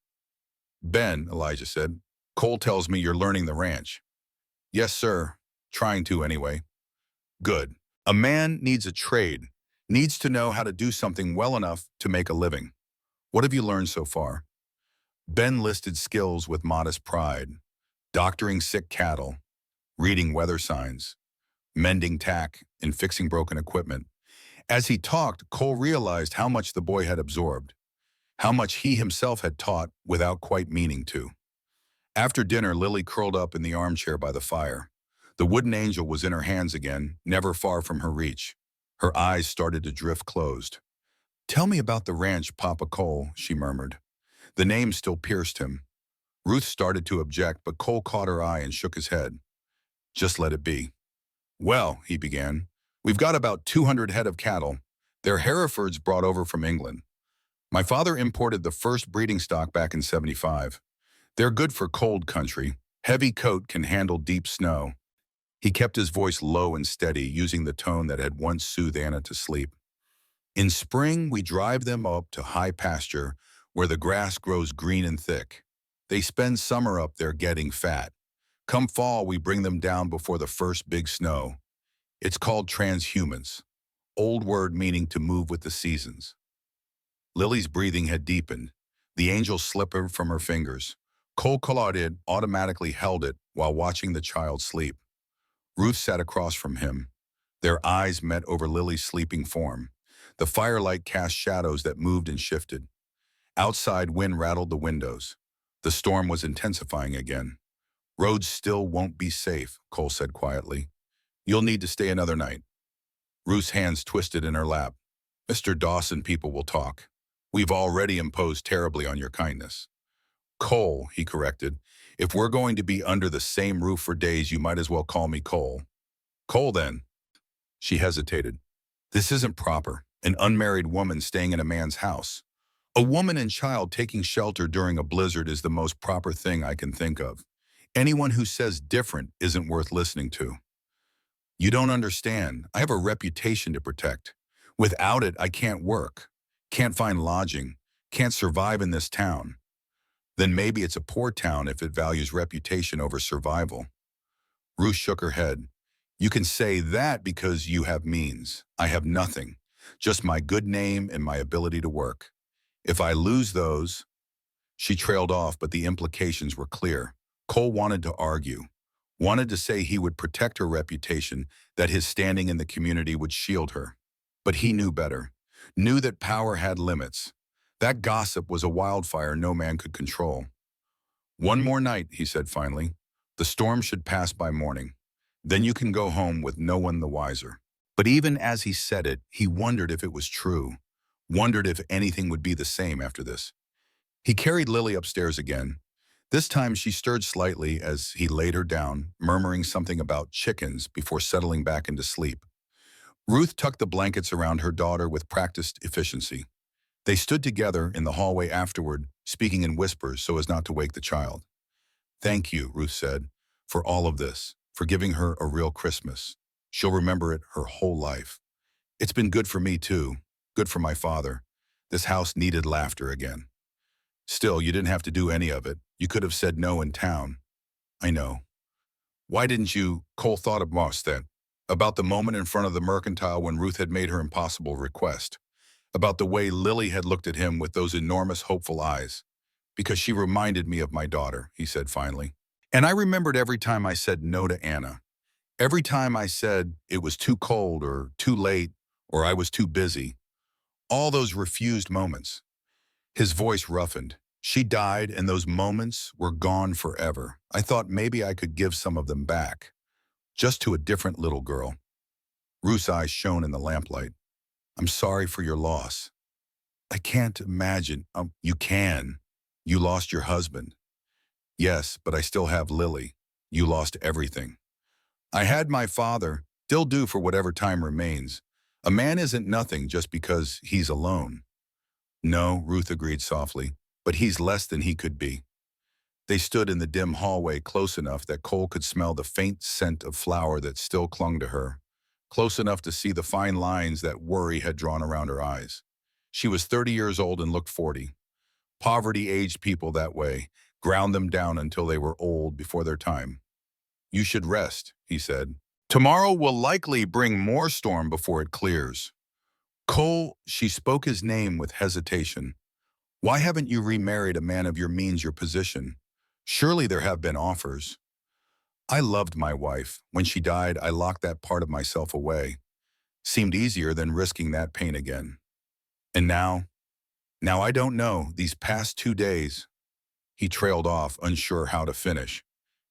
"Ben," Elijah said, "Cole tells me you're learning the ranch." "Yes, sir. Trying to, anyway." "Good. A man needs a trade, needs to know how to do something well enough to make a living. What have you learned so far?" Ben listed skills with modest pride: doctoring sick cattle, reading weather signs, mending tack, and fixing broken equipment. As he talked, Cole realized how much the boy had absorbed, how much he himself had taught without quite meaning to. After dinner, Lily curled up in the armchair by the fire. The wooden angel was in her hands again, never far from her reach. Her eyes started to drift closed. "Tell me about the ranch, Papa Cole," she murmured. The name still pierced him. Ruth started to object, but Cole caught her eye and shook his head. "Just let it be." "Well," he began, "we've got about 200 head of cattle. They're Herefords brought over from England. My father imported the first breeding stock back in '75. They're good for cold country. Heavy coat can handle deep snow." He kept his voice low and steady, using the tone that had once soothed Anna to sleep. "In spring, we drive them up to high pasture, where the grass grows green and thick. They spend summer up there getting fat. Come fall, we bring them down before the first big snow. It's called transhumance, old word meaning to move with the seasons." Lily's breathing had deepened. The angel slipped from her fingers. Cole Collard automatically held it while watching the child sleep. Ruth sat across from him. Their eyes met over Lily's sleeping form. The firelight cast shadows that moved and shifted. Outside, wind rattled the windows. The storm was intensifying again. "Roads still won't be safe," Cole said quietly. "You'll need to stay another night." Ruth's hands twisted in her lap. "Mr. Dawson, people will talk. We've already imposed terribly on your kindness." Cole, he corrected. If we're going to be under the same roof for days, you might as well call me Cole. Cole, then. She hesitated. This isn't proper. An unmarried woman staying in a man's house. A woman and child taking shelter during a blizzard is the most proper thing I can think of. Anyone who says different isn't worth listening to. You don't understand. I have a reputation to protect. Without it, I can't work, can't find lodging, can't survive in this town. Then maybe it's a poor town if it values reputation over survival. Ruth shook her head. You can say that because you have means. I have nothing, just my good name and my ability to work. If I lose those, she trailed off, but the implications were clear. Cole wanted to argue, wanted to say he would protect her reputation, that his standing in the community would shield her. But he knew better, knew that power had limits. That gossip was a wildfire no man could control. One more night, he said finally. The storm should pass by morning. Then you can go home with no one the wiser. But even as he said it, he wondered if it was true, wondered if anything would be the same after this. He carried Lily upstairs again. This time she stirred slightly as he laid her down, murmuring something about chickens before settling back into sleep. Ruth tucked the blankets around her daughter with practiced efficiency. They stood together in the hallway afterward, speaking in whispers so as not to wake the child. Thank you, Ruth said, for all of this, for giving her a real Christmas. She'll remember it her whole life. It's been good for me, too. Good for my father. This house needed laughter again. Still, you didn't have to do any of it. You could have said no in town. I know. Why didn't you? Cole thought of Moss then. About the moment in front of the mercantile when Ruth had made her impossible request. About the way Lily had looked at him with those enormous, hopeful eyes. Because she reminded me of my daughter, he said finally. And I remembered every time I said no to Anna. Every time I said it was too cold or too late or I was too busy. All those refused moments. His voice roughened. She died and those moments were gone forever. I thought maybe I could give some of them back. Just to a different little girl. Ruth's eyes shone in the lamplight. I'm sorry for your loss. I can't imagine. You can. You lost your husband. Yes, but I still have Lily. You lost everything. I had my father, still do for whatever time remains. A man isn't nothing just because he's alone. No, Ruth agreed softly, but he's less than he could be. They stood in the dim hallway close enough that Cole could smell the faint scent of flower that still clung to her, close enough to see the fine lines that worry had drawn around her eyes. She was 30 years old and looked 40. Poverty aged people that way, ground them down until they were old before their time. You should rest, he said. Tomorrow will likely bring more storm before it clears. Cole, she spoke his name with hesitation. Why haven't you remarried a man of your means, your position? Surely there have been offers. I loved my wife. When she died, I locked that part of myself away. Seemed easier than risking that pain again. And now I don't know, these past 2 days. He trailed off, unsure how to finish.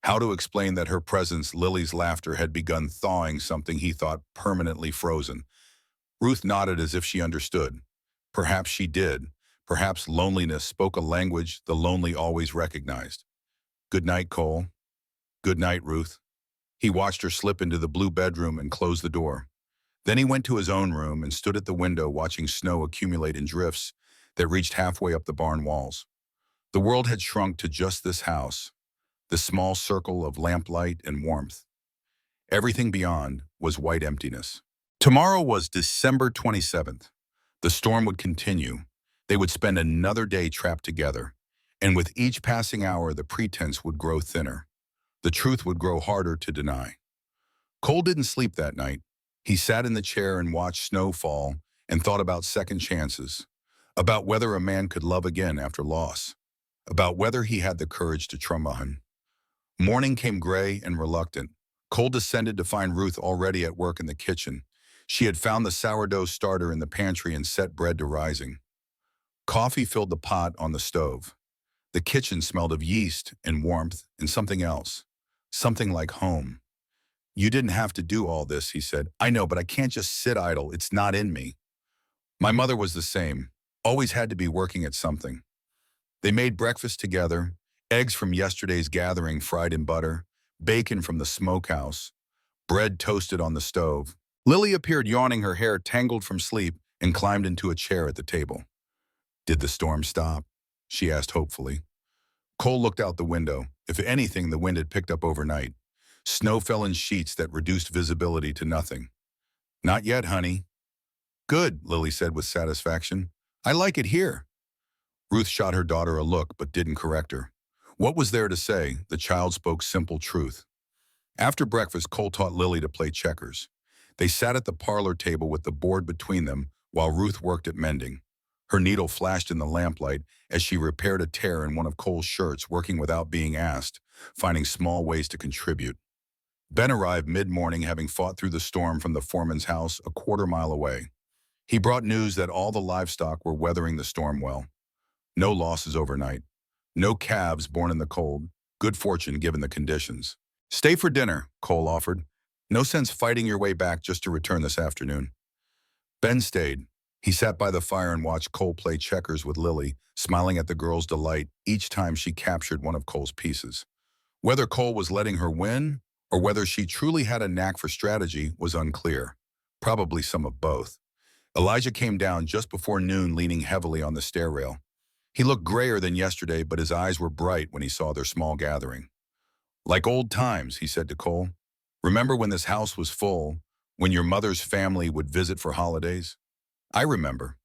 How to explain that her presence, Lily's laughter, had begun thawing something he thought permanently frozen. Ruth nodded as if she understood. Perhaps she did. Perhaps loneliness spoke a language the lonely always recognized. Good night, Cole. Good night, Ruth. He watched her slip into the blue bedroom and close the door. Then he went to his own room and stood at the window watching snow accumulate in drifts that reached halfway up the barn walls. The world had shrunk to just this house, this small circle of lamplight and warmth. Everything beyond was white emptiness. Tomorrow was December 27th. The storm would continue. They would spend another day trapped together. And with each passing hour, the pretense would grow thinner. The truth would grow harder to deny. Cole didn't sleep that night. He sat in the chair and watched snow fall and thought about second chances, about whether a man could love again after loss, about whether he had the courage to try on. Morning came gray and reluctant. Cole descended to find Ruth already at work in the kitchen. She had found the sourdough starter in the pantry and set bread to rising. Coffee filled the pot on the stove. The kitchen smelled of yeast and warmth and something else, something like home. You didn't have to do all this, he said. I know, but I can't just sit idle. It's not in me. My mother was the same, always had to be working at something. They made breakfast together, eggs from yesterday's gathering fried in butter, bacon from the smokehouse, bread toasted on the stove. Lily appeared yawning, her hair tangled from sleep, and climbed into a chair at the table. "Did the storm stop?" she asked hopefully. Cole looked out the window. If anything, the wind had picked up overnight. Snow fell in sheets that reduced visibility to nothing. "Not yet, honey." "Good," Lily said with satisfaction. "I like it here." Ruth shot her daughter a look but didn't correct her. What was there to say? The child spoke simple truth. After breakfast, Cole taught Lily to play checkers. They sat at the parlor table with the board between them while Ruth worked at mending. Her needle flashed in the lamplight as she repaired a tear in one of Cole's shirts, working without being asked, finding small ways to contribute. Ben arrived mid-morning, having fought through the storm from the foreman's house a quarter-mile away. He brought news that all the livestock were weathering the storm well. No losses overnight. No calves born in the cold. Good fortune given the conditions. "Stay for dinner," Cole offered. "No sense fighting your way back just to return this afternoon." Ben stayed. He sat by the fire and watched Cole play checkers with Lily, smiling at the girl's delight each time she captured one of Cole's pieces. Whether Cole was letting her win or whether she truly had a knack for strategy was unclear. Probably some of both. Elijah came down just before noon, leaning heavily on the stair rail. He looked grayer than yesterday, but his eyes were bright when he saw their small gathering. "Like old times," he said to Cole. "Remember when this house was full, when your mother's family would visit for holidays?" "I remember.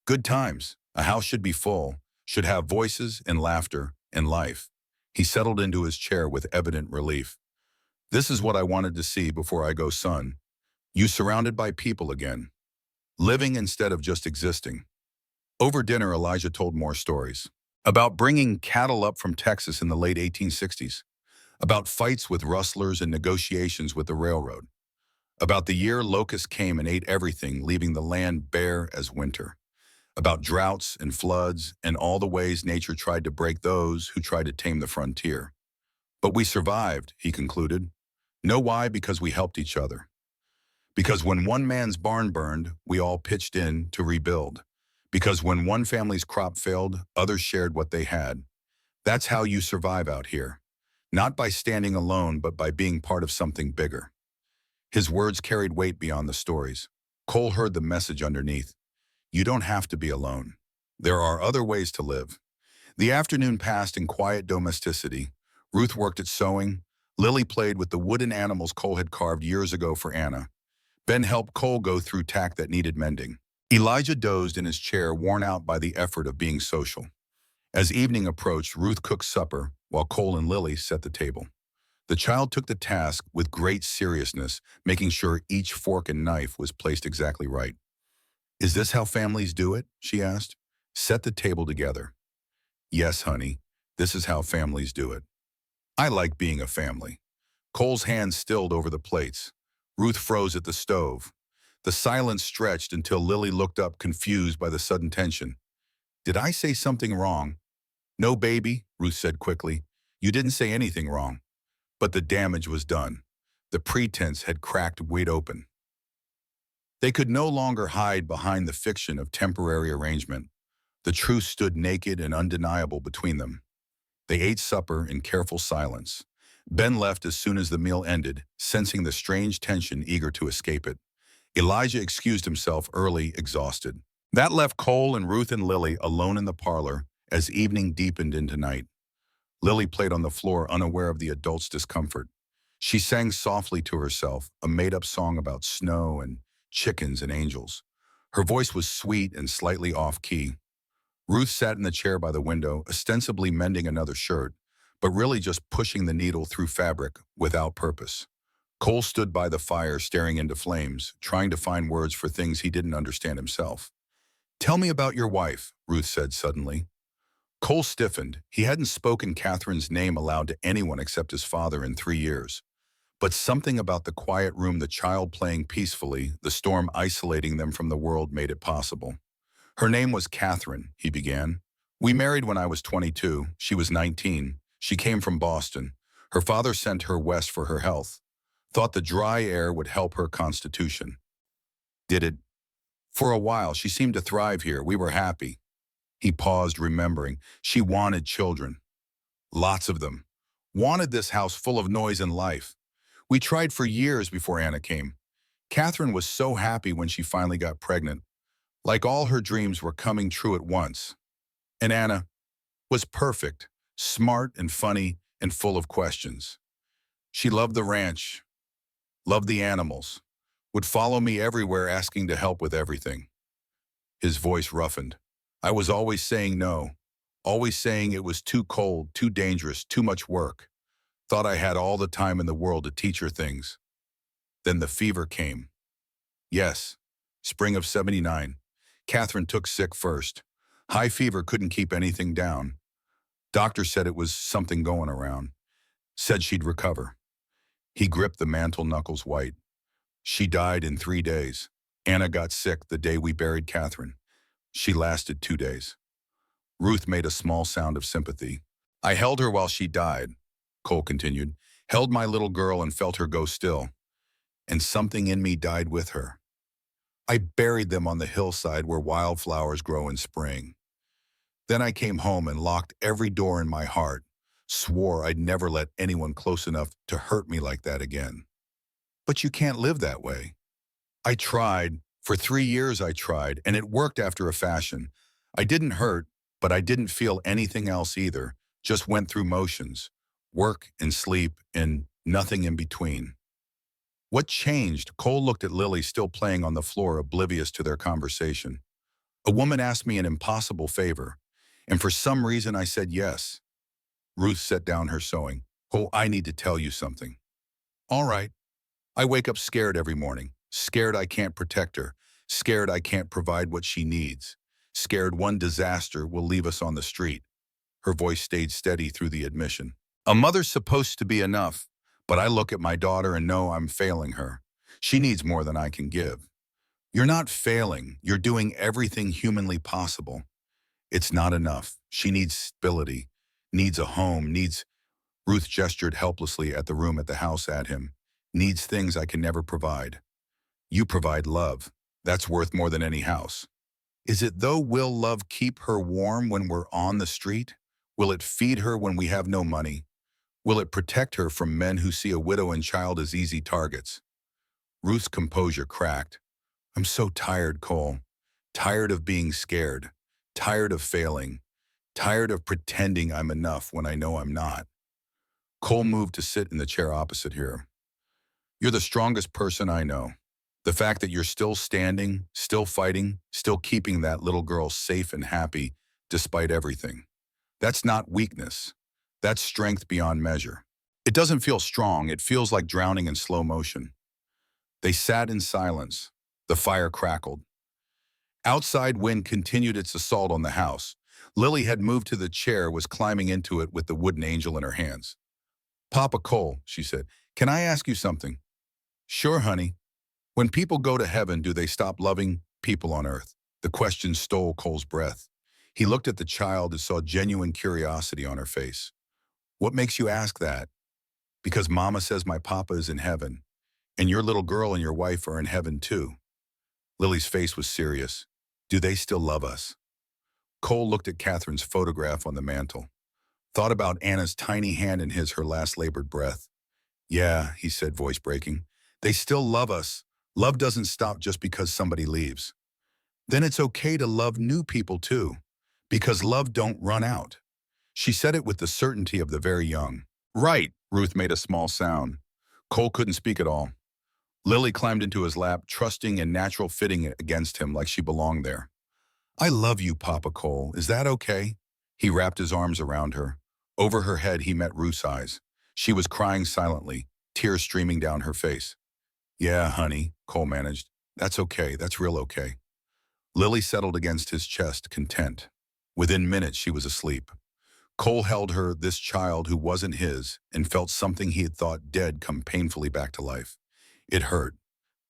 Good times. A house should be full, should have voices and laughter and life." He settled into his chair with evident relief. "This is what I wanted to see before I go, son. You surrounded by people again. Living instead of just existing." Over dinner, Elijah told more stories. About bringing cattle up from Texas in the late 1860s. About fights with rustlers and negotiations with the railroad. About the year locusts came and ate everything, leaving the land bare as winter. About droughts and floods and all the ways nature tried to break those who tried to tame the frontier. "But we survived," he concluded. "Know why? Because we helped each other. Because when one man's barn burned, we all pitched in to rebuild. Because when one family's crop failed, others shared what they had. That's how you survive out here. Not by standing alone, but by being part of something bigger." His words carried weight beyond the stories. Cole heard the message underneath. You don't have to be alone. There are other ways to live. The afternoon passed in quiet domesticity. Ruth worked at sewing. Lily played with the wooden animals Cole had carved years ago for Anna. Ben helped Cole go through tack that needed mending. Elijah dozed in his chair, worn out by the effort of being social. As evening approached, Ruth cooked supper while Cole and Lily set the table. The child took the task with great seriousness, making sure each fork and knife was placed exactly right. "Is this how families do it?" she asked. "Set the table together." "Yes, honey, this is how families do it." "I like being a family." Cole's hands stilled over the plates. Ruth froze at the stove. The silence stretched until Lily looked up, confused by the sudden tension. "Did I say something wrong?" "No, baby," Ruth said quickly. "You didn't say anything wrong." But the damage was done. The pretense had cracked wide open. They could no longer hide behind the fiction of temporary arrangement. The truth stood naked and undeniable between them. They ate supper in careful silence. Ben left as soon as the meal ended, sensing the strange tension, eager to escape it. Elijah excused himself early, exhausted. That left Cole and Ruth and Lily alone in the parlor as evening deepened into night. Lily played on the floor, unaware of the adults' discomfort. She sang softly to herself, a made-up song about snow and chickens and angels. Her voice was sweet and slightly off-key. Ruth sat in the chair by the window, ostensibly mending another shirt, but really just pushing the needle through fabric without purpose. Cole stood by the fire, staring into flames, trying to find words for things he didn't understand himself. "Tell me about your wife," Ruth said suddenly. Cole stiffened. He hadn't spoken Catherine's name aloud to anyone except his father in 3 years. But something about the quiet room, the child playing peacefully, the storm isolating them from the world, made it possible. "Her name was Catherine," he began. "We married when I was 22. She was 19. She came from Boston. Her father sent her west for her health. Thought the dry air would help her constitution. Did it? For a while, she seemed to thrive here. We were happy. He paused, remembering. She wanted children. Lots of them. Wanted this house full of noise and life. We tried for years before Anna came. Catherine was so happy when she finally got pregnant. Like all her dreams were coming true at once. And Anna was perfect, smart and funny and full of questions. She loved the ranch, loved the animals, would follow me everywhere asking to help with everything. His voice roughened. I was always saying no, always saying it was too cold, too dangerous, too much work. Thought I had all the time in the world to teach her things. Then the fever came. Yes, spring of '79. Catherine took sick first. High fever couldn't keep anything down. Doctor said it was something going around. Said she'd recover. He gripped the mantle, knuckles white. She died in 3 days. Anna got sick the day we buried Catherine. She lasted 2 days. Ruth made a small sound of sympathy. I held her while she died, Cole continued. Held my little girl and felt her go still. And something in me died with her. I buried them on the hillside where wildflowers grow in spring. Then I came home and locked every door in my heart, swore I'd never let anyone close enough to hurt me like that again. But you can't live that way. I tried. For 3 years I tried, and it worked after a fashion. I didn't hurt, but I didn't feel anything else either, just went through motions, work and sleep and nothing in between. What changed? Cole looked at Lily still playing on the floor, oblivious to their conversation. A woman asked me an impossible favor, and for some reason I said yes. Ruth set down her sewing. Oh, I need to tell you something. All right. I wake up scared every morning, scared I can't protect her, scared I can't provide what she needs, scared one disaster will leave us on the street. Her voice stayed steady through the admission. A mother's supposed to be enough, but I look at my daughter and know I'm failing her. She needs more than I can give. You're not failing. You're doing everything humanly possible. It's not enough. She needs stability, needs a home, needs... Ruth gestured helplessly at the room at the house at him. Needs things I can never provide. You provide love. That's worth more than any house. Is it though? Will love keep her warm when we're on the street? Will it feed her when we have no money? Will it protect her from men who see a widow and child as easy targets? Ruth's composure cracked. I'm so tired, Cole. Tired of being scared. Tired of failing. Tired of pretending I'm enough when I know I'm not. Cole moved to sit in the chair opposite her. You're the strongest person I know. The fact that you're still standing, still fighting, still keeping that little girl safe and happy despite everything. That's not weakness. That's strength beyond measure. It doesn't feel strong. It feels like drowning in slow motion. They sat in silence. The fire crackled. Outside wind continued its assault on the house. Lily had moved to the chair, was climbing into it with the wooden angel in her hands. Papa Cole, she said, can I ask you something? Sure, honey. When people go to heaven, do they stop loving people on earth? The question stole Cole's breath. He looked at the child and saw genuine curiosity on her face. What makes you ask that? Because Mama says my papa is in heaven, and your little girl and your wife are in heaven too. Lily's face was serious. Do they still love us? Cole looked at Catherine's photograph on the mantel. Thought about Anna's tiny hand in his, her last labored breath. Yeah, he said, voice breaking. They still love us. Love doesn't stop just because somebody leaves. Then it's okay to love new people too, because love don't run out. She said it with the certainty of the very young. Right, Ruth made a small sound. Cole couldn't speak at all. Lily climbed into his lap, trusting and natural fitting against him like she belonged there. I love you, Papa Cole. Is that okay? He wrapped his arms around her. Over her head, he met Ruth's eyes. She was crying silently, tears streaming down her face. Yeah, honey, Cole managed. That's okay. That's real okay. Lily settled against his chest, content. Within minutes, she was asleep. Cole held her, this child who wasn't his, and felt something he had thought dead come painfully back to life. It hurt.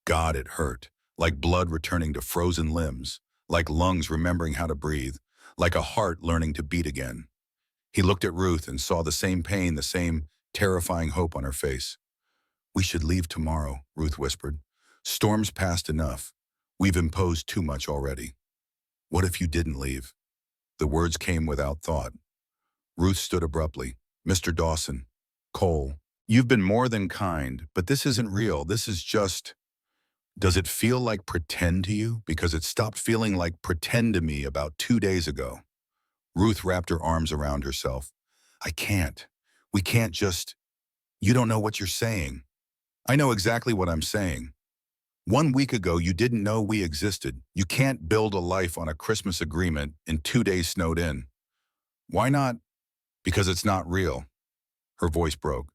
God, it hurt. Like blood returning to frozen limbs, like lungs remembering how to breathe, like a heart learning to beat again. He looked at Ruth and saw the same pain, the same terrifying hope on her face. We should leave tomorrow, Ruth whispered. Storm's past enough. We've imposed too much already. What if you didn't leave? The words came without thought. Ruth stood abruptly. Mr. Dawson. Cole. You've been more than kind, but this isn't real. This is just... Does it feel like pretend to you? Because it stopped feeling like pretend to me about 2 days ago. Ruth wrapped her arms around herself. I can't. We can't just... You don't know what you're saying. I know exactly what I'm saying. 1 week ago, you didn't know we existed. You can't build a life on a Christmas agreement in 2 days snowed in. Why not? Because it's not real. Her voice broke.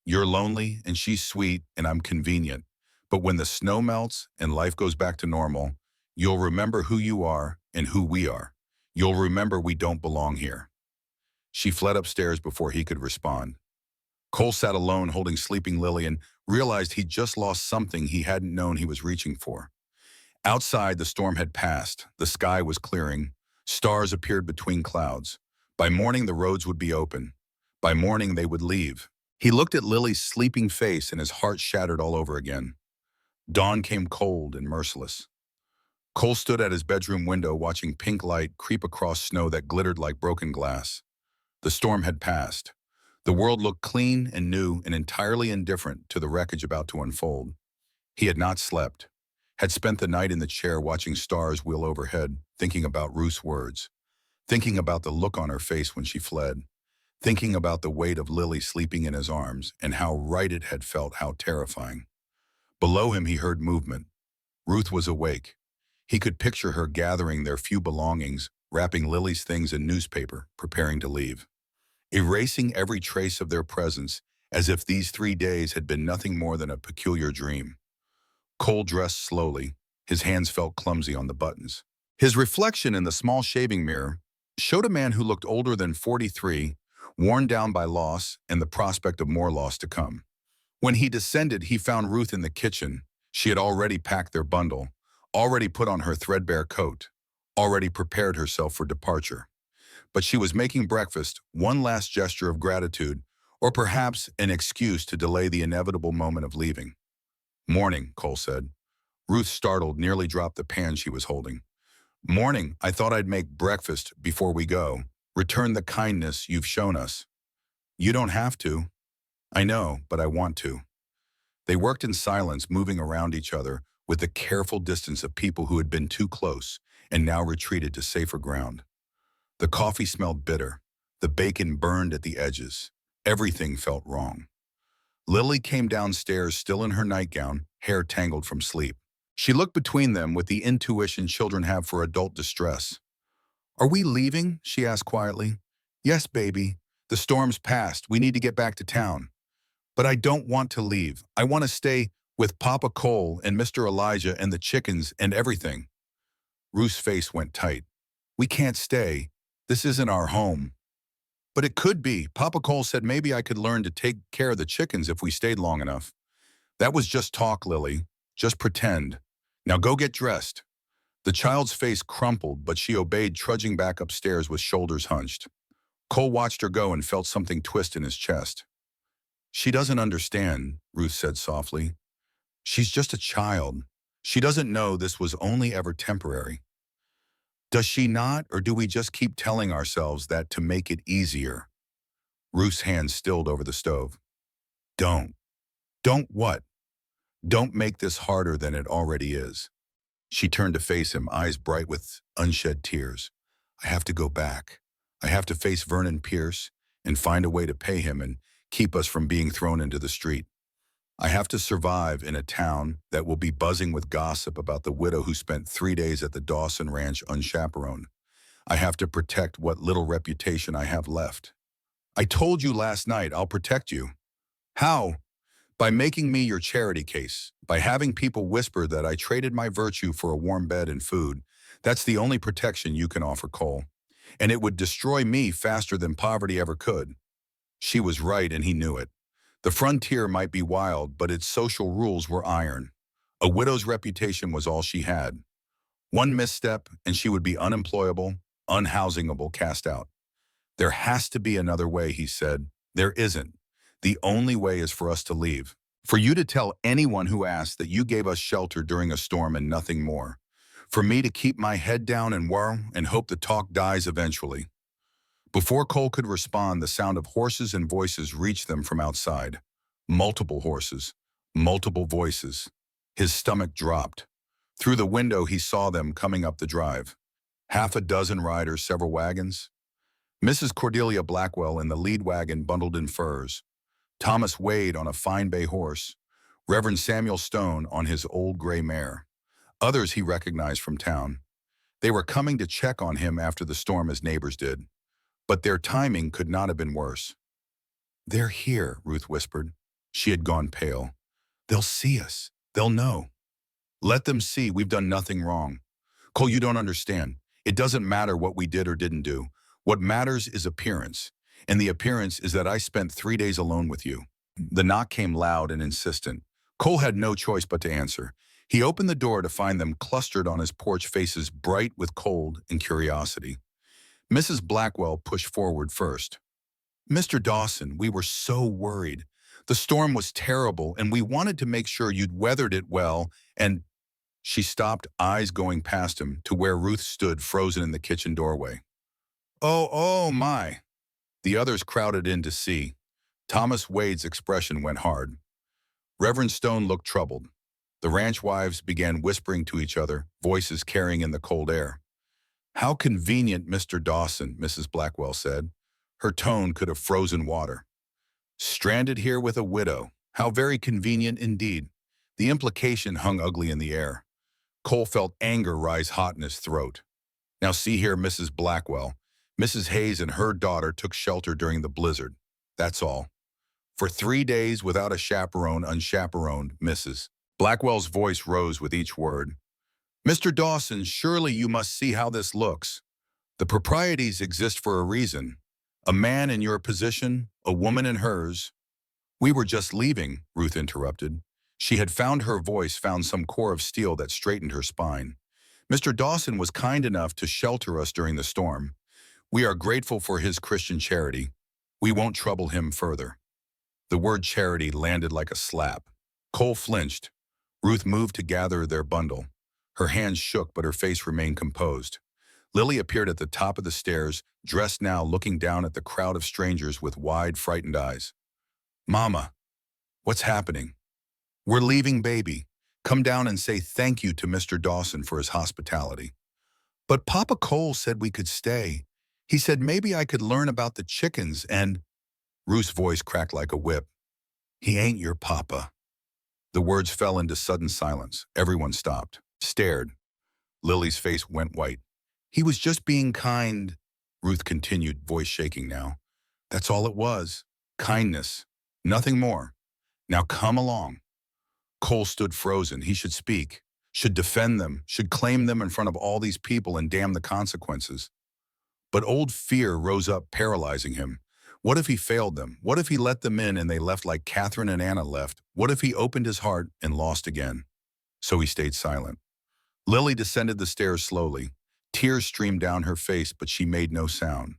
You're lonely and she's sweet and I'm convenient. But when the snow melts and life goes back to normal, you'll remember who you are and who we are. You'll remember we don't belong here. She fled upstairs before he could respond. Cole sat alone holding sleeping Lily and realized he'd just lost something he hadn't known he was reaching for. Outside, the storm had passed. The sky was clearing. Stars appeared between clouds. By morning, the roads would be open. By morning, they would leave. He looked at Lily's sleeping face and his heart shattered all over again. Dawn came cold and merciless. Cole stood at his bedroom window watching pink light creep across snow that glittered like broken glass. The storm had passed. The world looked clean and new and entirely indifferent to the wreckage about to unfold. He had not slept, had spent the night in the chair watching stars wheel overhead, thinking about Ruth's words, thinking about the look on her face when she fled, thinking about the weight of Lily sleeping in his arms and how right it had felt, how terrifying. Below him he heard movement. Ruth was awake. He could picture her gathering their few belongings, wrapping Lily's things in newspaper, preparing to leave. Erasing every trace of their presence as if these 3 days had been nothing more than a peculiar dream. Cole dressed slowly. His hands felt clumsy on the buttons. His reflection in the small shaving mirror showed a man who looked older than 43, worn down by loss and the prospect of more loss to come. When he descended, he found Ruth in the kitchen. She had already packed their bundle, already put on her threadbare coat, already prepared herself for departure. But she was making breakfast, one last gesture of gratitude, or perhaps an excuse to delay the inevitable moment of leaving. Morning, Cole said. Ruth, startled, nearly dropped the pan she was holding. Morning, I thought I'd make breakfast before we go. Return the kindness you've shown us. You don't have to. I know, but I want to. They worked in silence, moving around each other with the careful distance of people who had been too close and now retreated to safer ground. The coffee smelled bitter. The bacon burned at the edges. Everything felt wrong. Lily came downstairs still in her nightgown, hair tangled from sleep. She looked between them with the intuition children have for adult distress. Are we leaving? She asked quietly. Yes, baby. The storm's passed. We need to get back to town. But I don't want to leave. I want to stay with Papa Cole and Mr. Elijah and the chickens and everything. Ruth's face went tight. We can't stay. This isn't our home. But it could be. Papa Cole said maybe I could learn to take care of the chickens if we stayed long enough. That was just talk, Lily. Just pretend. Now go get dressed. The child's face crumpled, but she obeyed, trudging back upstairs with shoulders hunched. Cole watched her go and felt something twist in his chest. She doesn't understand, Ruth said softly. She's just a child. She doesn't know this was only ever temporary. Does she not, or do we just keep telling ourselves that to make it easier? Ruth's hand stilled over the stove. Don't. Don't what? Don't make this harder than it already is. She turned to face him, eyes bright with unshed tears. I have to go back. I have to face Vernon Pierce and find a way to pay him and keep us from being thrown into the street. I have to survive in a town that will be buzzing with gossip about the widow who spent 3 days at the Dawson Ranch unchaperoned. I have to protect what little reputation I have left. I told you last night I'll protect you. How? By making me your charity case, by having people whisper that I traded my virtue for a warm bed and food. That's the only protection you can offer, Cole. And it would destroy me faster than poverty ever could. She was right, and he knew it. The frontier might be wild, but its social rules were iron. A widow's reputation was all she had. One misstep, and she would be unemployable, unhousingable, cast out. There has to be another way, he said. There isn't. The only way is for us to leave. For you to tell anyone who asks that you gave us shelter during a storm and nothing more. For me to keep my head down and whirl and hope the talk dies eventually. Before Cole could respond, the sound of horses and voices reached them from outside. Multiple horses, multiple voices. His stomach dropped. Through the window, he saw them coming up the drive. Half a dozen riders, several wagons. Mrs. Cordelia Blackwell in the lead wagon bundled in furs. Thomas Wade on a fine bay horse. Reverend Samuel Stone on his old gray mare. Others he recognized from town. They were coming to check on him after the storm as neighbors did. But their timing could not have been worse. "They're here," Ruth whispered. She had gone pale. "They'll see us. They'll know." "Let them see we've done nothing wrong. Cole, you don't understand. It doesn't matter what we did or didn't do. What matters is appearance. And the appearance is that I spent 3 days alone with you." The knock came loud and insistent. Cole had no choice but to answer. He opened the door to find them clustered on his porch, faces bright with cold and curiosity. Mrs. Blackwell pushed forward first. "Mr. Dawson, we were so worried. The storm was terrible, and we wanted to make sure you'd weathered it well, and—" She stopped, eyes going past him, to where Ruth stood frozen in the kitchen doorway. Oh my." The others crowded in to see. Thomas Wade's expression went hard. Reverend Stone looked troubled. The ranch wives began whispering to each other, voices carrying in the cold air. "How convenient, Mr. Dawson," Mrs. Blackwell said. Her tone could have frozen water. "Stranded here with a widow. How very convenient indeed." The implication hung ugly in the air. Cole felt anger rise hot in his throat. "Now see here, Mrs. Blackwell. Mrs. Hayes and her daughter took shelter during the blizzard. That's all. For 3 days without a chaperone, unchaperoned, Mrs." Blackwell's voice rose with each word. "Mr. Dawson, surely you must see how this looks. The proprieties exist for a reason. A man in your position, a woman in hers—" "We were just leaving," Ruth interrupted. She had found her voice, found some core of steel that straightened her spine. "Mr. Dawson was kind enough to shelter us during the storm. We are grateful for his Christian charity. We won't trouble him further." The word charity landed like a slap. Cole flinched. Ruth moved to gather their bundle. Her hands shook, but her face remained composed. Lily appeared at the top of the stairs, dressed now, looking down at the crowd of strangers with wide, frightened eyes. "Mama, what's happening?" "We're leaving, baby. Come down and say thank you to Mr. Dawson for his hospitality." "But Papa Cole said we could stay. He said maybe I could learn about the chickens and—" Ruth's voice cracked like a whip. "He ain't your papa." The words fell into sudden silence. Everyone stopped, stared. Lily's face went white. "He was just being kind," Ruth continued, voice shaking now. "That's all it was. Kindness. Nothing more. Now come along." Cole stood frozen. He should speak, should defend them, should claim them in front of all these people and damn the consequences. But old fear rose up, paralyzing him. What if he failed them? What if he let them in and they left like Catherine and Anna left? What if he opened his heart and lost again? So he stayed silent. Lily descended the stairs slowly. Tears streamed down her face, but she made no sound.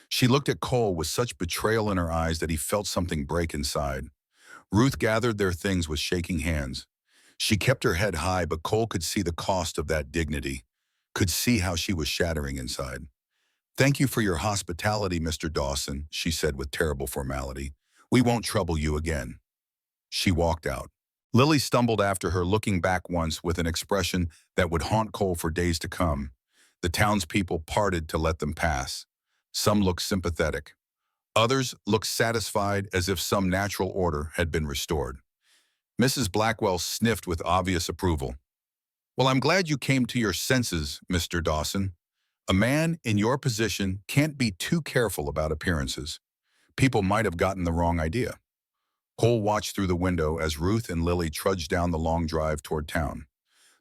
She looked at Cole with such betrayal in her eyes that he felt something break inside. Ruth gathered their things with shaking hands. She kept her head high, but Cole could see the cost of that dignity, could see how she was shattering inside. "Thank you for your hospitality, Mr. Dawson," she said with terrible formality. "We won't trouble you again." She walked out. Lily stumbled after her, looking back once with an expression that would haunt Cole for days to come. The townspeople parted to let them pass. Some looked sympathetic. Others looked satisfied, as if some natural order had been restored. Mrs. Blackwell sniffed with obvious approval. "Well, I'm glad you came to your senses, Mr. Dawson. A man in your position can't be too careful about appearances. People might have gotten the wrong idea." Cole watched through the window as Ruth and Lily trudged down the long drive toward town.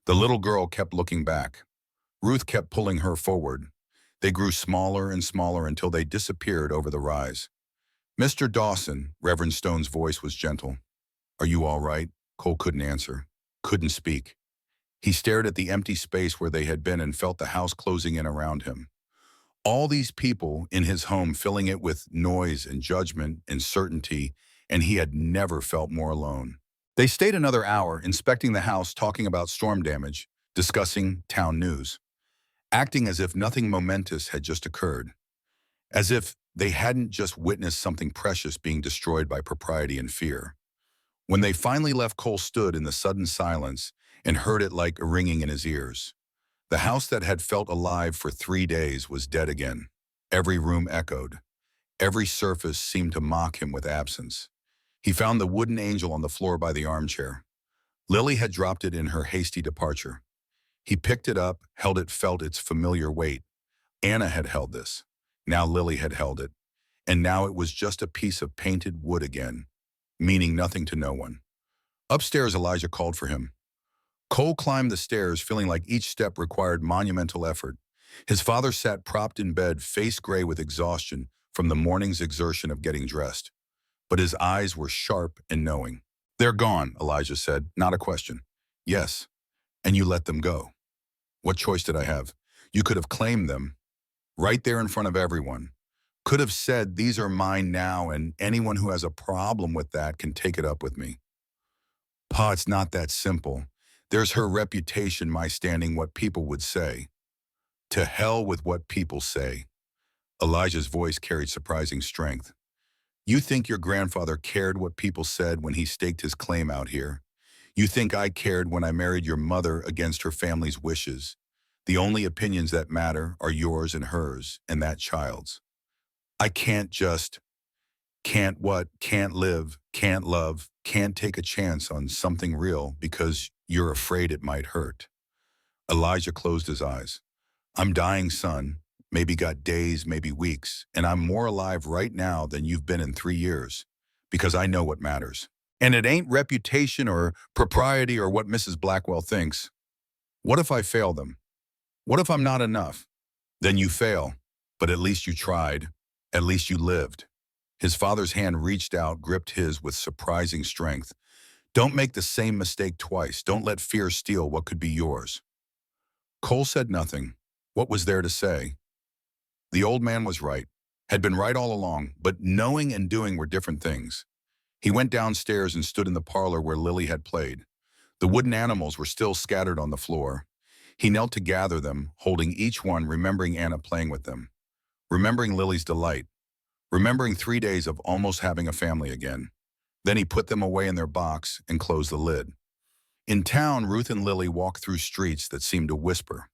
The little girl kept looking back. Ruth kept pulling her forward. They grew smaller and smaller until they disappeared over the rise. "Mr. Dawson," Reverend Stone's voice was gentle. "Are you all right?" Cole couldn't answer, couldn't speak. He stared at the empty space where they had been and felt the house closing in around him. All these people in his home, filling it with noise and judgment and certainty, and he had never felt more alone. They stayed another hour, inspecting the house, talking about storm damage. discussing town news, acting as if nothing momentous had just occurred, as if they hadn't just witnessed something precious being destroyed by propriety and fear. When they finally left, Cole stood in the sudden silence and heard it like a ringing in his ears. The house that had felt alive for 3 days was dead again. Every room echoed. Every surface seemed to mock him with absence. He found the wooden angel on the floor by the armchair. Lily had dropped it in her hasty departure. He picked it up, held it, felt its familiar weight. Anna had held this. Now Lily had held it. And now it was just a piece of painted wood again, meaning nothing to no one. Upstairs, Elijah called for him. Cole climbed the stairs, feeling like each step required monumental effort. His father sat propped in bed, face gray with exhaustion from the morning's exertion of getting dressed. But his eyes were sharp and knowing. "They're gone," Elijah said, not a question. "Yes, and you let them go. What choice did I have? You could have claimed them, right there in front of everyone. Could have said, 'These are mine now, and anyone who has a problem with that can take it up with me.'" "Pa, it's not that simple. There's her reputation, my standing, what people would say." "To hell with what people say." Elijah's voice carried surprising strength. "You think your grandfather cared what people said when he staked his claim out here? You think I cared when I married your mother against her family's wishes? The only opinions that matter are yours and hers, and that child's. I can't just, can't what, can't live, can't love, can't take a chance on something real because you're afraid it might hurt." Elijah closed his eyes. "I'm dying, son. Maybe got days, maybe weeks, and I'm more alive right now than you've been in 3 years, because I know what matters. And it ain't reputation or propriety or what Mrs. Blackwell thinks. What if I fail them? What if I'm not enough? Then you fail, but at least you tried. At least you lived." His father's hand reached out, gripped his with surprising strength. "Don't make the same mistake twice. Don't let fear steal what could be yours." Cole said nothing. What was there to say? The old man was right, had been right all along, but knowing and doing were different things. He went downstairs and stood in the parlor where Lily had played. The wooden animals were still scattered on the floor. He knelt to gather them, holding each one, remembering Anna playing with them, remembering Lily's delight, remembering 3 days of almost having a family again. Then he put them away in their box and closed the lid. In town, Ruth and Lily walked through streets that seemed to whisper.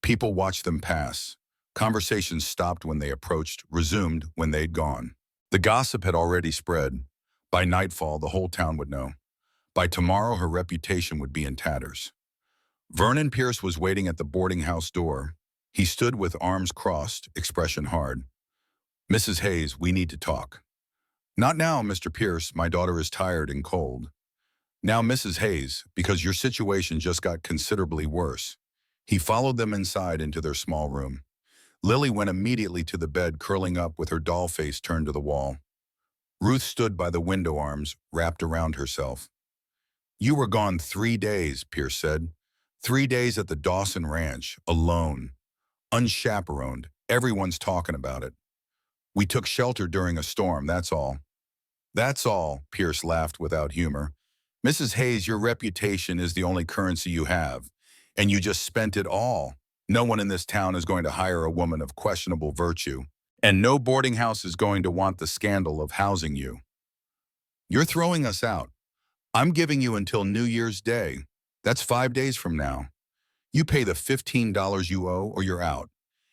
People watched them pass. Conversations stopped when they approached, resumed when they'd gone. The gossip had already spread. By nightfall, the whole town would know. By tomorrow, her reputation would be in tatters. Vernon Pierce was waiting at the boarding house door. He stood with arms crossed, expression hard. "Mrs. Hayes, we need to talk." "Not now, Mr. Pierce. My daughter is tired and cold." "Now, Mrs. Hayes, because your situation just got considerably worse." He followed them inside into their small room. Lily went immediately to the bed, curling up with her doll face turned to the wall. Ruth stood by the window, arms wrapped around herself. "You were gone 3 days, Pierce said. 3 days at the Dawson Ranch, alone, unchaperoned. Everyone's talking about it. We took shelter during a storm, that's all." "That's all," Pierce laughed without humor. "Mrs. Hayes, your reputation is the only currency you have, and you just spent it all. No one in this town is going to hire a woman of questionable virtue, and no boarding house is going to want the scandal of housing you. You're throwing us out. I'm giving you until New Year's Day. That's 5 days from now. You pay the $15 you owe or you're out.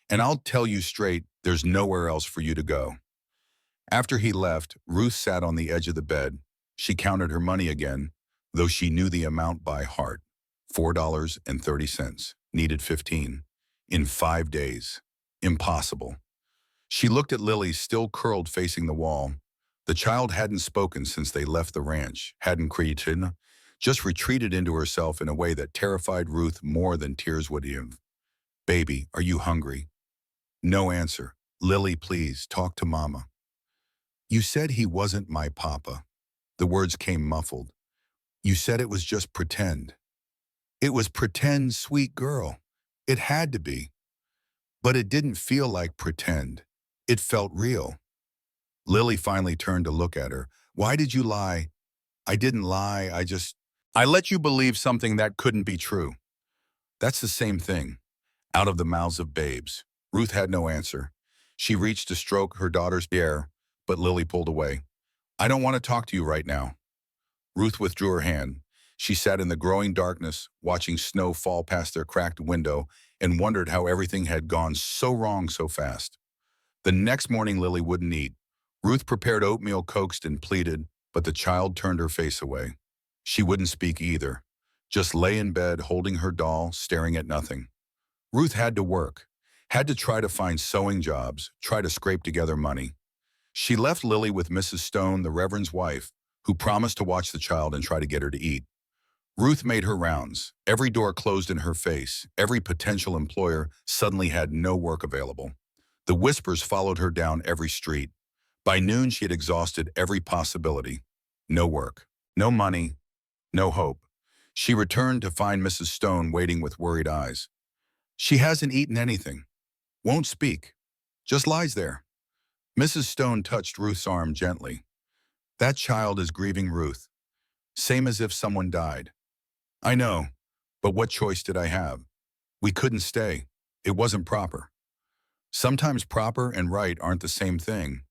And I'll tell you straight, there's nowhere else for you to go." After he left, Ruth sat on the edge of the bed. She counted her money again, though she knew the amount by heart. $4.30. Needed 15. In 5 days. Impossible. She looked at Lily, still curled facing the wall. The child hadn't spoken since they left the ranch, hadn't created, just retreated into herself in a way that terrified Ruth more than tears would have. "Baby, are you hungry?" No answer. "Lily, please, talk to Mama." "You said he wasn't my papa." The words came muffled. "You said it was just pretend." "It was pretend, sweet girl. It had to be. But it didn't feel like pretend. It felt real." Lily finally turned to look at her. "Why did you lie?" "I didn't lie, I let you believe something that couldn't be true." That's the same thing. Out of the mouths of babes. Ruth had no answer. She reached to stroke her daughter's hair, but Lily pulled away. I don't want to talk to you right now. Ruth withdrew her hand. She sat in the growing darkness, watching snow fall past their cracked window, and wondered how everything had gone so wrong so fast. The next morning, Lily wouldn't eat. Ruth prepared oatmeal, coaxed and pleaded, but the child turned her face away. She wouldn't speak either, just lay in bed holding her doll, staring at nothing. Ruth had to work, had to try to find sewing jobs, try to scrape together money. She left Lily with Mrs. Stone, the Reverend's wife, who promised to watch the child and try to get her to eat. Ruth made her rounds. Every door closed in her face. Every potential employer suddenly had no work available. The whispers followed her down every street. By noon, she had exhausted every possibility. No work, no money, no hope. She returned to find Mrs. Stone waiting with worried eyes. She hasn't eaten anything, won't speak, just lies there. Mrs. Stone touched Ruth's arm gently. That child is grieving, Ruth. Same as if someone died. I know, but what choice did I have? We couldn't stay. It wasn't proper. Sometimes proper and right aren't the same thing.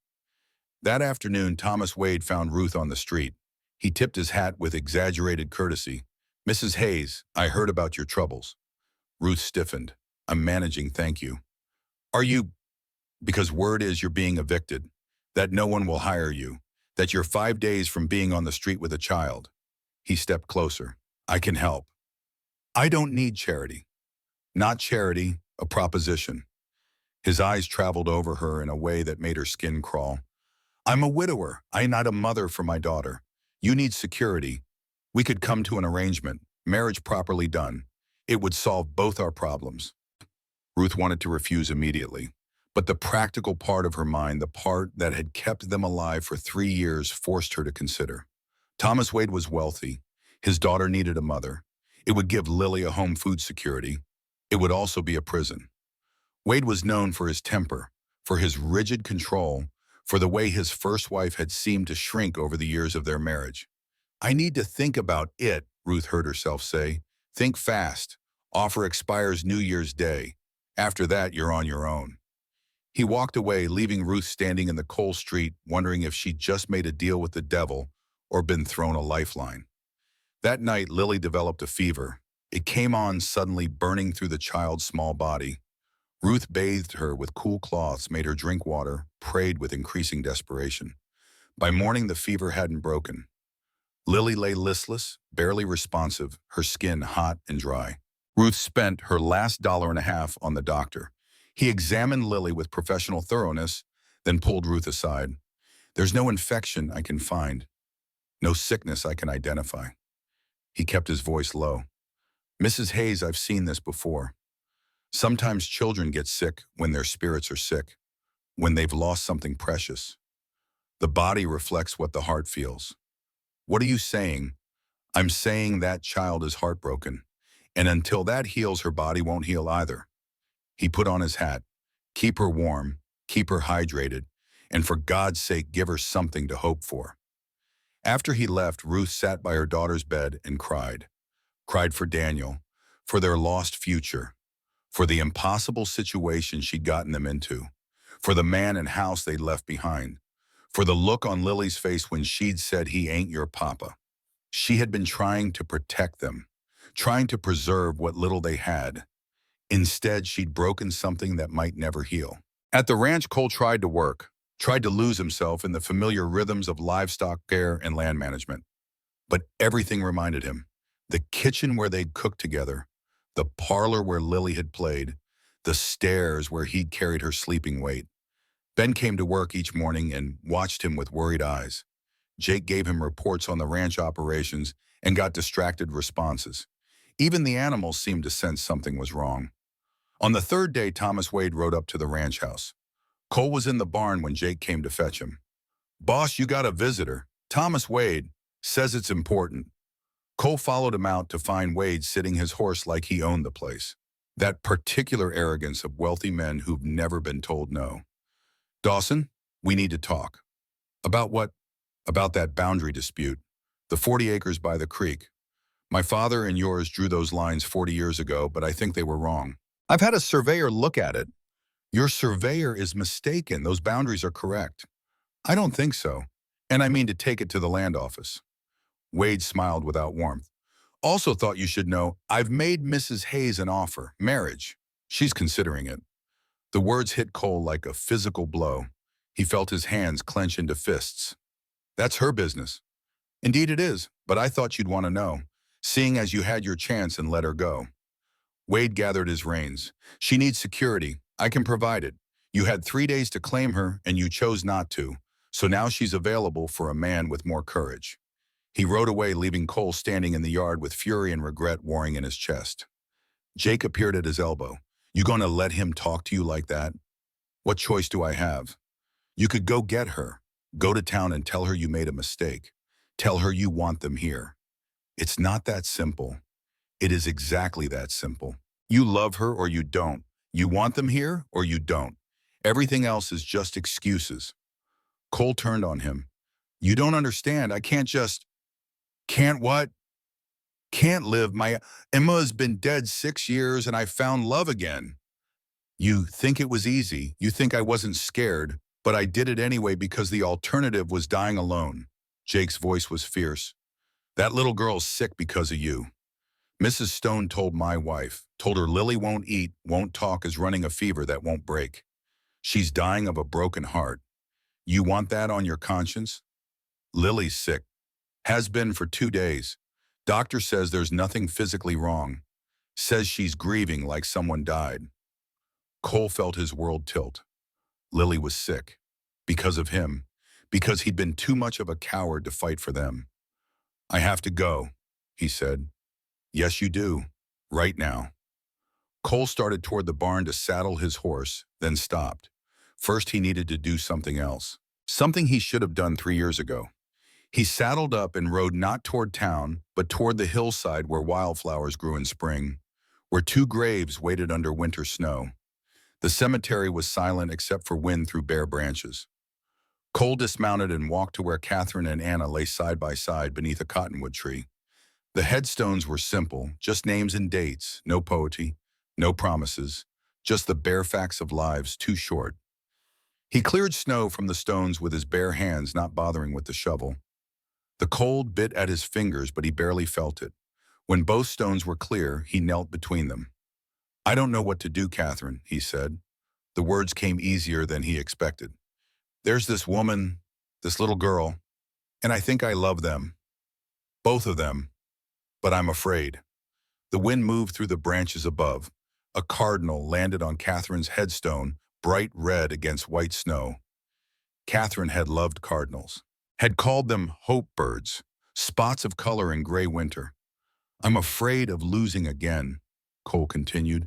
That afternoon, Thomas Wade found Ruth on the street. He tipped his hat with exaggerated courtesy. Mrs. Hayes, I heard about your troubles. Ruth stiffened. I'm managing, thank you. Are you? Because word is you're being evicted, that no one will hire you, that you're 5 days from being on the street with a child. He stepped closer. I can help. I don't need charity. Not charity, a proposition. His eyes traveled over her in a way that made her skin crawl. I'm a widower. I'm not a mother for my daughter. You need security. We could come to an arrangement, marriage properly done. It would solve both our problems. Ruth wanted to refuse immediately, but the practical part of her mind, the part that had kept them alive for 3 years, forced her to consider. Thomas Wade was wealthy. His daughter needed a mother. It would give Lily a home, food security. It would also be a prison. Wade was known for his temper, for his rigid control, for the way his first wife had seemed to shrink over the years of their marriage. I need to think about it, Ruth heard herself say. Think fast. Offer expires New Year's Day. After that, you're on your own. He walked away, leaving Ruth standing in the cold street, wondering if she'd just made a deal with the devil or been thrown a lifeline. That night, Lily developed a fever. It came on suddenly, burning through the child's small body. Ruth bathed her with cool cloths, made her drink water, prayed with increasing desperation. By morning, the fever hadn't broken. Lily lay listless, barely responsive, her skin hot and dry. Ruth spent her last $1.50 on the doctor. He examined Lily with professional thoroughness, then pulled Ruth aside. There's no infection I can find, no sickness I can identify. He kept his voice low. Mrs. Hayes, I've seen this before. Sometimes children get sick when their spirits are sick, when they've lost something precious. The body reflects what the heart feels. What are you saying? I'm saying that child is heartbroken, and until that heals, her body won't heal either. He put on his hat. Keep her warm, keep her hydrated, and for God's sake, give her something to hope for. After he left, Ruth sat by her daughter's bed and cried. Cried for Daniel, for their lost future, for the impossible situation she'd gotten them into, for the man and house they'd left behind, for the look on Lily's face when she'd said, he ain't your papa. She had been trying to protect them, trying to preserve what little they had. Instead, she'd broken something that might never heal. At the ranch, Cole tried to work, tried to lose himself in the familiar rhythms of livestock care and land management. But everything reminded him. The kitchen where they'd cooked together, the parlor where Lily had played, the stairs where he'd carried her sleeping weight. Ben came to work each morning and watched him with worried eyes. Jake gave him reports on the ranch operations and got distracted responses. Even the animals seemed to sense something was wrong. On the third day, Thomas Wade rode up to the ranch house. Cole was in the barn when Jake came to fetch him. Boss, you got a visitor. Thomas Wade says it's important. Cole followed him out to find Wade sitting his horse like he owned the place. That particular arrogance of wealthy men who've never been told no. Dawson, we need to talk. About what? About that boundary dispute. The 40 acres by the creek. My father and yours drew those lines 40 years ago, but I think they were wrong. I've had a surveyor look at it. Your surveyor is mistaken. Those boundaries are correct. I don't think so. And I mean to take it to the land office. Wade smiled without warmth. Also thought you should know, I've made Mrs. Hayes an offer, marriage. She's considering it. The words hit Cole like a physical blow. He felt his hands clench into fists. That's her business. Indeed it is, but I thought you'd want to know, seeing as you had your chance and let her go. Wade gathered his reins. She needs security. I can provide it. You had 3 days to claim her, and you chose not to. So now she's available for a man with more courage. He rode away, leaving Cole standing in the yard with fury and regret warring in his chest. Jake appeared at his elbow. You gonna let him talk to you like that? What choice do I have? You could go get her. Go to town and tell her you made a mistake. Tell her you want them here. It's not that simple. It is exactly that simple. You love her or you don't. You want them here or you don't. Everything else is just excuses. Cole turned on him. You don't understand. I can't just... Can't what? Can't live. My Emma's been dead 6 years and I found love again. You think it was easy. You think I wasn't scared, but I did it anyway because the alternative was dying alone. Jake's voice was fierce. That little girl's sick because of you. Mrs. Stone told my wife, told her Lily won't eat, won't talk, is running a fever that won't break. She's dying of a broken heart. You want that on your conscience? Lily's sick. Has been for 2 days. Doctor says there's nothing physically wrong. Says she's grieving like someone died. Cole felt his world tilt. Lily was sick. Because of him. Because he'd been too much of a coward to fight for them. I have to go, he said. Yes, you do. Right now. Cole started toward the barn to saddle his horse, then stopped. First, he needed to do something else. Something he should have done 3 years ago. He saddled up and rode not toward town, but toward the hillside where wildflowers grew in spring, where 2 graves waited under winter snow. The cemetery was silent except for wind through bare branches. Cole dismounted and walked to where Catherine and Anna lay side by side beneath a cottonwood tree. The headstones were simple, just names and dates, no poetry, no promises, just the bare facts of lives too short. He cleared snow from the stones with his bare hands, not bothering with the shovel. The cold bit at his fingers, but he barely felt it. When both stones were clear, he knelt between them. I don't know what to do, Catherine, he said. The words came easier than he expected. There's this woman, this little girl, and I think I love them. Both of them. But I'm afraid. The wind moved through the branches above. A cardinal landed on Catherine's headstone, bright red against white snow. Catherine had loved cardinals, had called them hope birds, spots of color in gray winter. I'm afraid of losing again, Cole continued.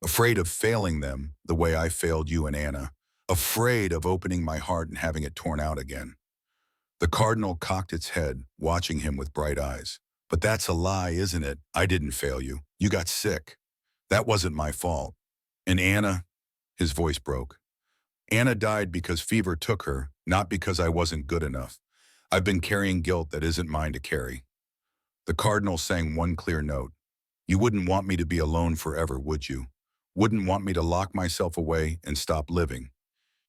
Afraid of failing them the way I failed you and Anna. Afraid of opening my heart and having it torn out again. The cardinal cocked its head, watching him with bright eyes. But that's a lie, isn't it? I didn't fail you. You got sick. That wasn't my fault. And Anna, his voice broke. Anna died because fever took her, not because I wasn't good enough. I've been carrying guilt that isn't mine to carry. The cardinal sang one clear note. You wouldn't want me to be alone forever, would you? Wouldn't want me to lock myself away and stop living.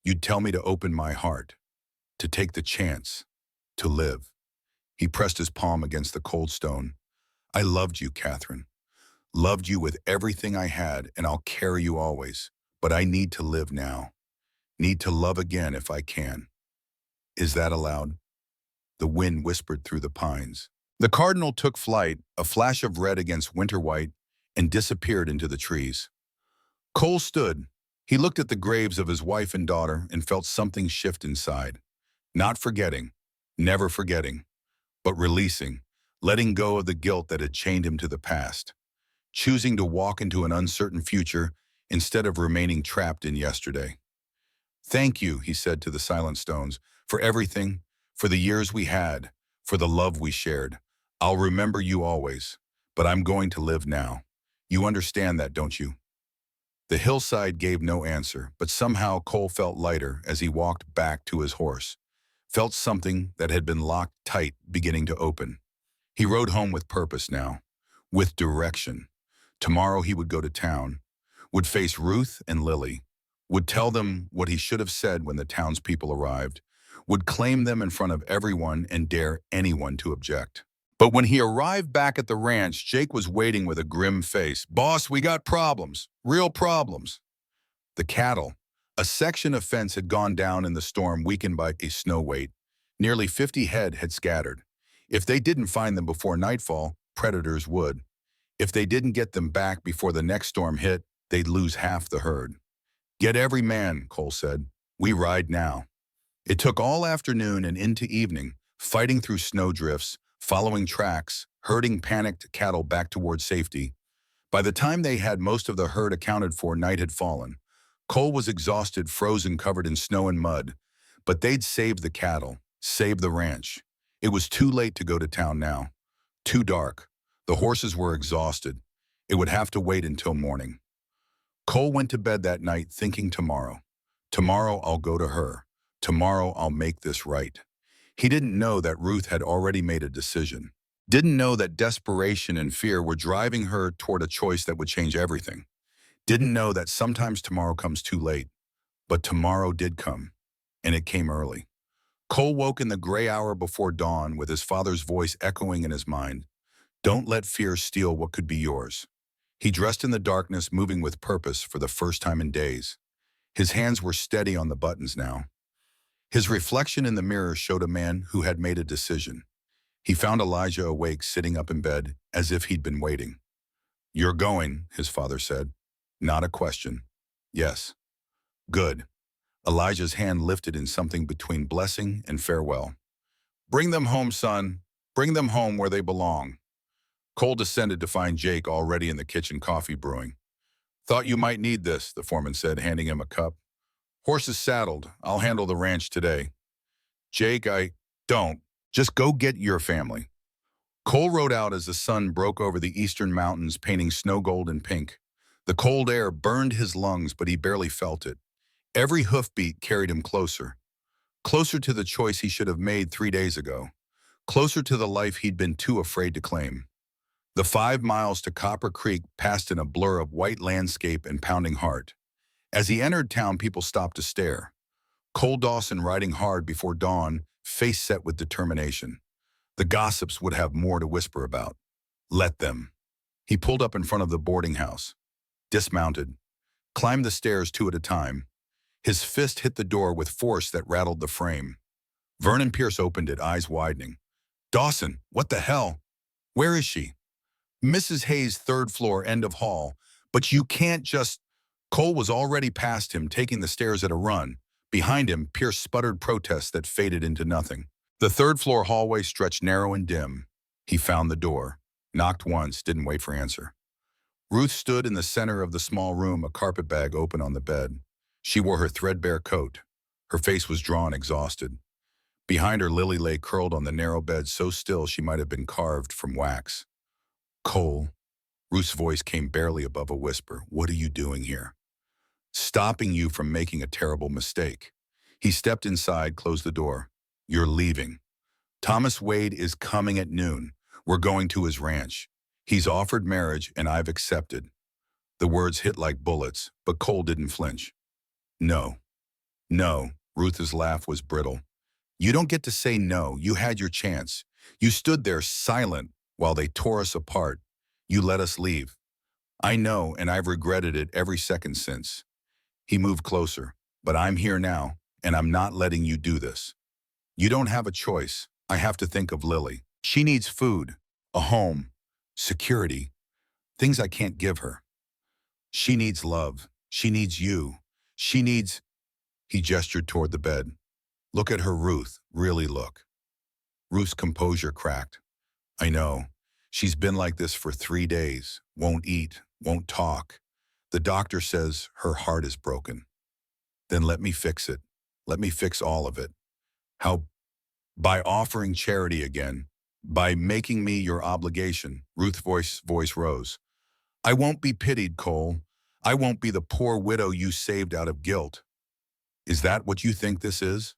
You'd tell me to open my heart, to take the chance, to live. He pressed his palm against the cold stone. I loved you, Catherine. Loved you with everything I had, and I'll carry you always. But I need to live now. Need to love again if I can. Is that allowed? The wind whispered through the pines. The cardinal took flight, a flash of red against winter white, and disappeared into the trees. Cole stood. He looked at the graves of his wife and daughter and felt something shift inside. Not forgetting, never forgetting, but releasing, letting go of the guilt that had chained him to the past, choosing to walk into an uncertain future instead of remaining trapped in yesterday. Thank you, he said to the silent stones, for everything, for the years we had, for the love we shared. I'll remember you always, but I'm going to live now. You understand that, don't you? The hillside gave no answer, but somehow Cole felt lighter as he walked back to his horse, felt something that had been locked tight beginning to open. He rode home with purpose now. with direction. Tomorrow he would go to town, would face Ruth and Lily, would tell them what he should have said when the townspeople arrived, would claim them in front of everyone and dare anyone to object. But when he arrived back at the ranch, Jake was waiting with a grim face. "Boss, we got problems. Real problems." The cattle. A section of fence had gone down in the storm, weakened by a snow weight. Nearly 50 head had scattered. If they didn't find them before nightfall, predators would. If they didn't get them back before the next storm hit, they'd lose half the herd. "Get every man," Cole said. "We ride now." It took all afternoon and into evening, fighting through snowdrifts, following tracks, herding panicked cattle back toward safety. By the time they had most of the herd accounted for, night had fallen. Cole was exhausted, frozen, covered in snow and mud. But they'd saved the cattle, saved the ranch. It was too late to go to town now. Too dark. The horses were exhausted. It would have to wait until morning. Cole went to bed that night thinking tomorrow. Tomorrow I'll go to her. Tomorrow I'll make this right. He didn't know that Ruth had already made a decision. Didn't know that desperation and fear were driving her toward a choice that would change everything. Didn't know that sometimes tomorrow comes too late. But tomorrow did come, and it came early. Cole woke in the gray hour before dawn with his father's voice echoing in his mind. "Don't let fear steal what could be yours." He dressed in the darkness, moving with purpose for the first time in days. His hands were steady on the buttons now. His reflection in the mirror showed a man who had made a decision. He found Elijah awake, sitting up in bed, as if he'd been waiting. "You're going," his father said. Not a question. "Yes." "Good." Elijah's hand lifted in something between blessing and farewell. "Bring them home, son. Bring them home where they belong." Cole descended to find Jake already in the kitchen, coffee brewing. "Thought you might need this," the foreman said, handing him a cup. "Horses saddled. I'll handle the ranch today." "Jake, don't. Just go get your family." Cole rode out as the sun broke over the eastern mountains, painting snow gold and pink. The cold air burned his lungs, but he barely felt it. Every hoofbeat carried him closer. Closer to the choice he should have made 3 days ago. Closer to the life he'd been too afraid to claim. The 5 miles to Copper Creek passed in a blur of white landscape and pounding heart. As he entered town, people stopped to stare. Cole Dawson riding hard before dawn, face set with determination. The gossips would have more to whisper about. Let them. He pulled up in front of the boarding house, dismounted, climbed the stairs 2 at a time. His fist hit the door with force that rattled the frame. Vernon Pierce opened it, eyes widening. "Dawson, what the hell? Where is she?" "Mrs. Hayes, 3rd floor, end of hall. But you can't just..." Cole was already past him, taking the stairs at a run. Behind him, Pierce sputtered protests that faded into nothing. The 3rd floor hallway stretched narrow and dim. He found the door, knocked once, didn't wait for answer. Ruth stood in the center of the small room, a carpet bag open on the bed. She wore her threadbare coat. Her face was drawn, exhausted. Behind her, Lily lay curled on the narrow bed, so still she might have been carved from wax. "Cole," Ruth's voice came barely above a whisper, "what are you doing here?" "Stopping you from making a terrible mistake." He stepped inside, closed the door. "You're leaving. Thomas Wade is coming at noon. We're going to his ranch. He's offered marriage, and I've accepted." The words hit like bullets, but Cole didn't flinch. "No. No." Ruth's laugh was brittle. "You don't get to say no. You had your chance. You stood there silent while they tore us apart. You let us leave. I know, and I've regretted it every second since." He moved closer. "But I'm here now, and I'm not letting you do this. You don't have a choice. I have to think of Lily. She needs food, a home, security, things I can't give her. She needs love. She needs you. She needs..." He gestured toward the bed. "Look at her, Ruth. Really look." Ruth's composure cracked. "I know. She's been like this for 3 days. Won't eat, won't talk. The doctor says her heart is broken." "Then let me fix it. Let me fix all of it." "How?" "By offering charity again. By making me your obligation." Ruth's voice rose. "I won't be pitied, Cole. I won't be the poor widow you saved out of guilt." "Is that what you think this is?"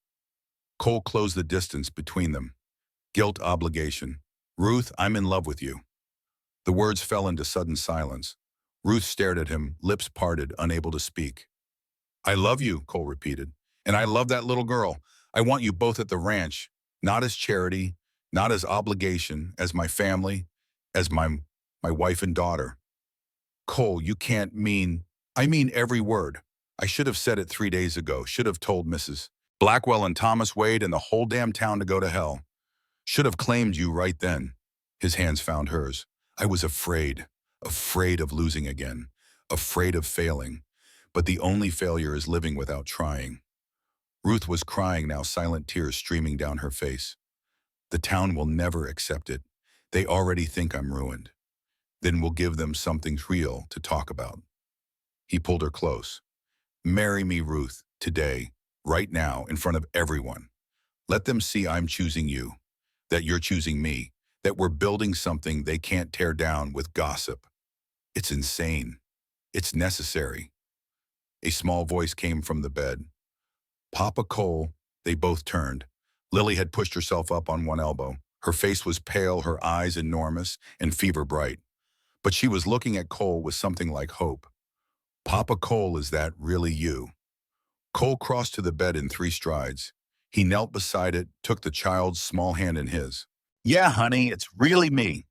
Cole closed the distance between them. "Guilt, obligation. Ruth, I'm in love with you." The words fell into sudden silence. Ruth stared at him, lips parted, unable to speak. I love you, Cole repeated. And I love that little girl. I want you both at the ranch, not as charity, not as obligation, as my family, as my wife and daughter. Cole, you can't mean... I mean every word. I should have said it 3 days ago. Should have told Mrs. Blackwell and Thomas Wade and the whole damn town to go to hell. Should have claimed you right then. His hands found hers. I was afraid of losing again, afraid of failing. But the only failure is living without trying. Ruth was crying now, silent tears streaming down her face. The town will never accept it. They already think I'm ruined. Then we'll give them something real to talk about. He pulled her close. Marry me, Ruth, today, right now, in front of everyone. Let them see I'm choosing you, that you're choosing me, that we're building something they can't tear down with gossip. It's insane. It's necessary. A small voice came from the bed. Papa Cole. They both turned. Lily had pushed herself up on one elbow. Her face was pale, her eyes enormous and fever bright. But she was looking at Cole with something like hope. Papa Cole, is that really you? Cole crossed to the bed in 3 strides. He knelt beside it, took the child's small hand in his. Yeah, honey, it's really me.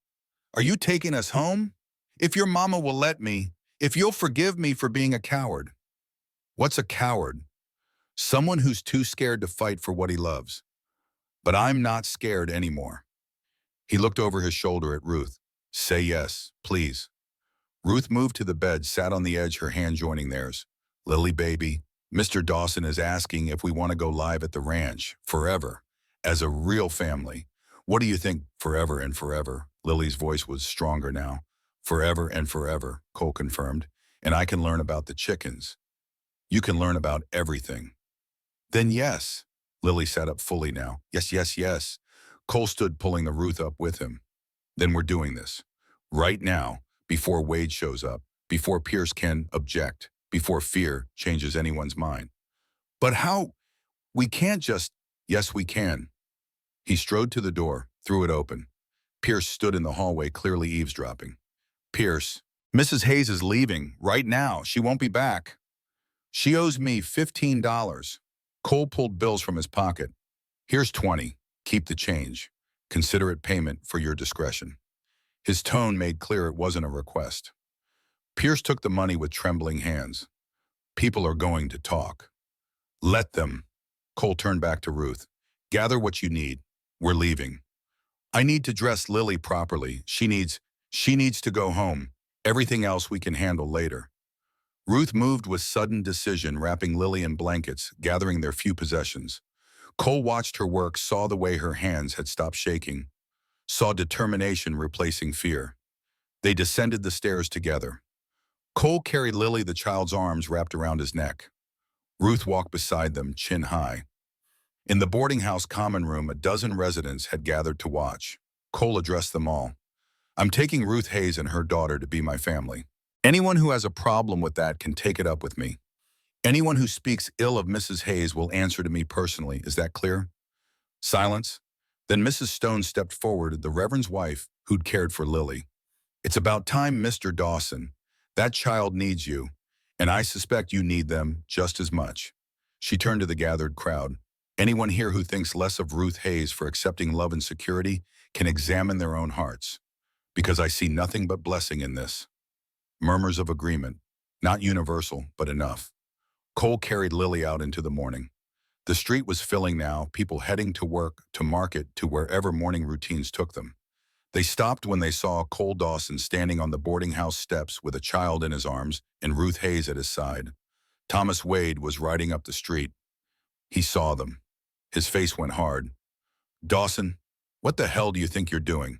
Are you taking us home? If your mama will let me, if you'll forgive me for being a coward. What's a coward? Someone who's too scared to fight for what he loves. But I'm not scared anymore. He looked over his shoulder at Ruth. Say yes, please. Ruth moved to the bed, sat on the edge, her hand joining theirs. Lily, baby, Mr. Dawson is asking if we want to go live at the ranch, forever, as a real family. What do you think, forever and forever? Lily's voice was stronger now. Forever and forever, Cole confirmed. And I can learn about the chickens. You can learn about everything. Then yes. Lily sat up fully now. Yes, yes, yes. Cole stood, pulling the Ruth up with him. Then we're doing this. Right now, before Wade shows up, before Pierce can object, before fear changes anyone's mind. But how? We can't just... Yes, we can. He strode to the door, threw it open. Pierce stood in the hallway, clearly eavesdropping. Pierce, Mrs. Hayes is leaving, right now. She won't be back. She owes me $15. Cole pulled bills from his pocket. Here's 20. Keep the change. Consider it payment for your discretion. His tone made clear it wasn't a request. Pierce took the money with trembling hands. People are going to talk. Let them. Cole turned back to Ruth. Gather what you need. We're leaving. I need to dress Lily properly. She needs to go home. Everything else we can handle later. Ruth moved with sudden decision, wrapping Lily in blankets, gathering their few possessions. Cole watched her work, saw the way her hands had stopped shaking, saw determination replacing fear. They descended the stairs together. Cole carried Lily, the child's arms wrapped around his neck. Ruth walked beside them, chin high. In the boarding house common room, a dozen residents had gathered to watch. Cole addressed them all. I'm taking Ruth Hayes and her daughter to be my family. Anyone who has a problem with that can take it up with me. Anyone who speaks ill of Mrs. Hayes will answer to me personally. Is that clear? Silence. Then Mrs. Stone stepped forward, the Reverend's wife, who'd cared for Lily. It's about time, Mr. Dawson. That child needs you, and I suspect you need them just as much. She turned to the gathered crowd. Anyone here who thinks less of Ruth Hayes for accepting love and security can examine their own hearts, because I see nothing but blessing in this. Murmurs of agreement, not universal, but enough. Cole carried Lily out into the morning. The street was filling now, people heading to work, to market, to wherever morning routines took them. They stopped when they saw Cole Dawson standing on the boarding house steps with a child in his arms and Ruth Hayes at his side. Thomas Wade was riding up the street. He saw them. His face went hard. Dawson, what the hell do you think you're doing?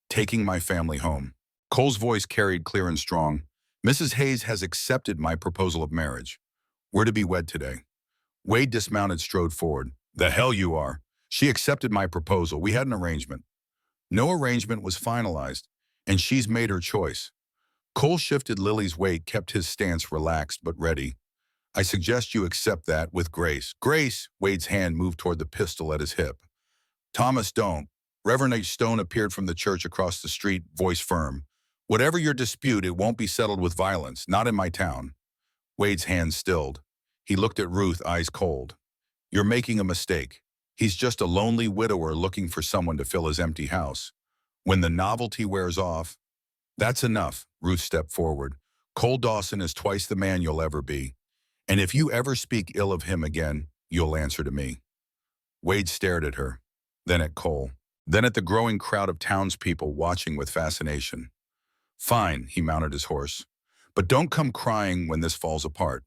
Taking my family home. Cole's voice carried clear and strong. Mrs. Hayes has accepted my proposal of marriage. We're to be wed today. Wade dismounted, strode forward. The hell you are. She accepted my proposal. We had an arrangement. No arrangement was finalized, and she's made her choice. Cole shifted Lily's weight, kept his stance relaxed but ready. I suggest you accept that with grace. Grace! Wade's hand moved toward the pistol at his hip. Thomas, don't. Reverend H. Stone appeared from the church across the street, voice firm. Whatever your dispute, it won't be settled with violence, not in my town. Wade's hands stilled. He looked at Ruth, eyes cold. You're making a mistake. He's just a lonely widower looking for someone to fill his empty house. When the novelty wears off, that's enough. Ruth stepped forward. Cole Dawson is twice the man you'll ever be. And if you ever speak ill of him again, you'll answer to me. Wade stared at her, then at Cole, then at the growing crowd of townspeople watching with fascination. Fine, he mounted his horse. But don't come crying when this falls apart.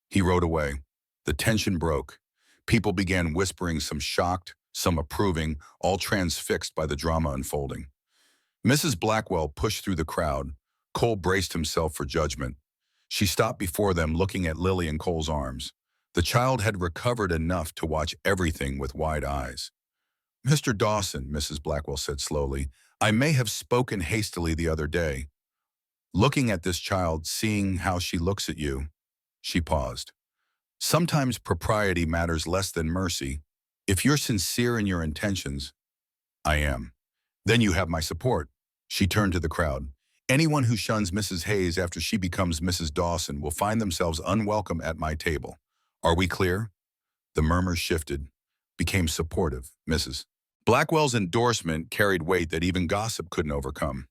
He rode away. The tension broke. People began whispering, some shocked, some approving, all transfixed by the drama unfolding. Mrs. Blackwell pushed through the crowd. Cole braced himself for judgment. She stopped before them, looking at Lily in Cole's arms. The child had recovered enough to watch everything with wide eyes. Mr. Dawson, Mrs. Blackwell said slowly, I may have spoken hastily the other day. Looking at this child, seeing how she looks at you, she paused. Sometimes propriety matters less than mercy. If you're sincere in your intentions, I am. Then you have my support. She turned to the crowd. Anyone who shuns Mrs. Hayes after she becomes Mrs. Dawson will find themselves unwelcome at my table. Are we clear? The murmurs shifted, became supportive. Mrs. Blackwell's endorsement carried weight that even gossip couldn't overcome.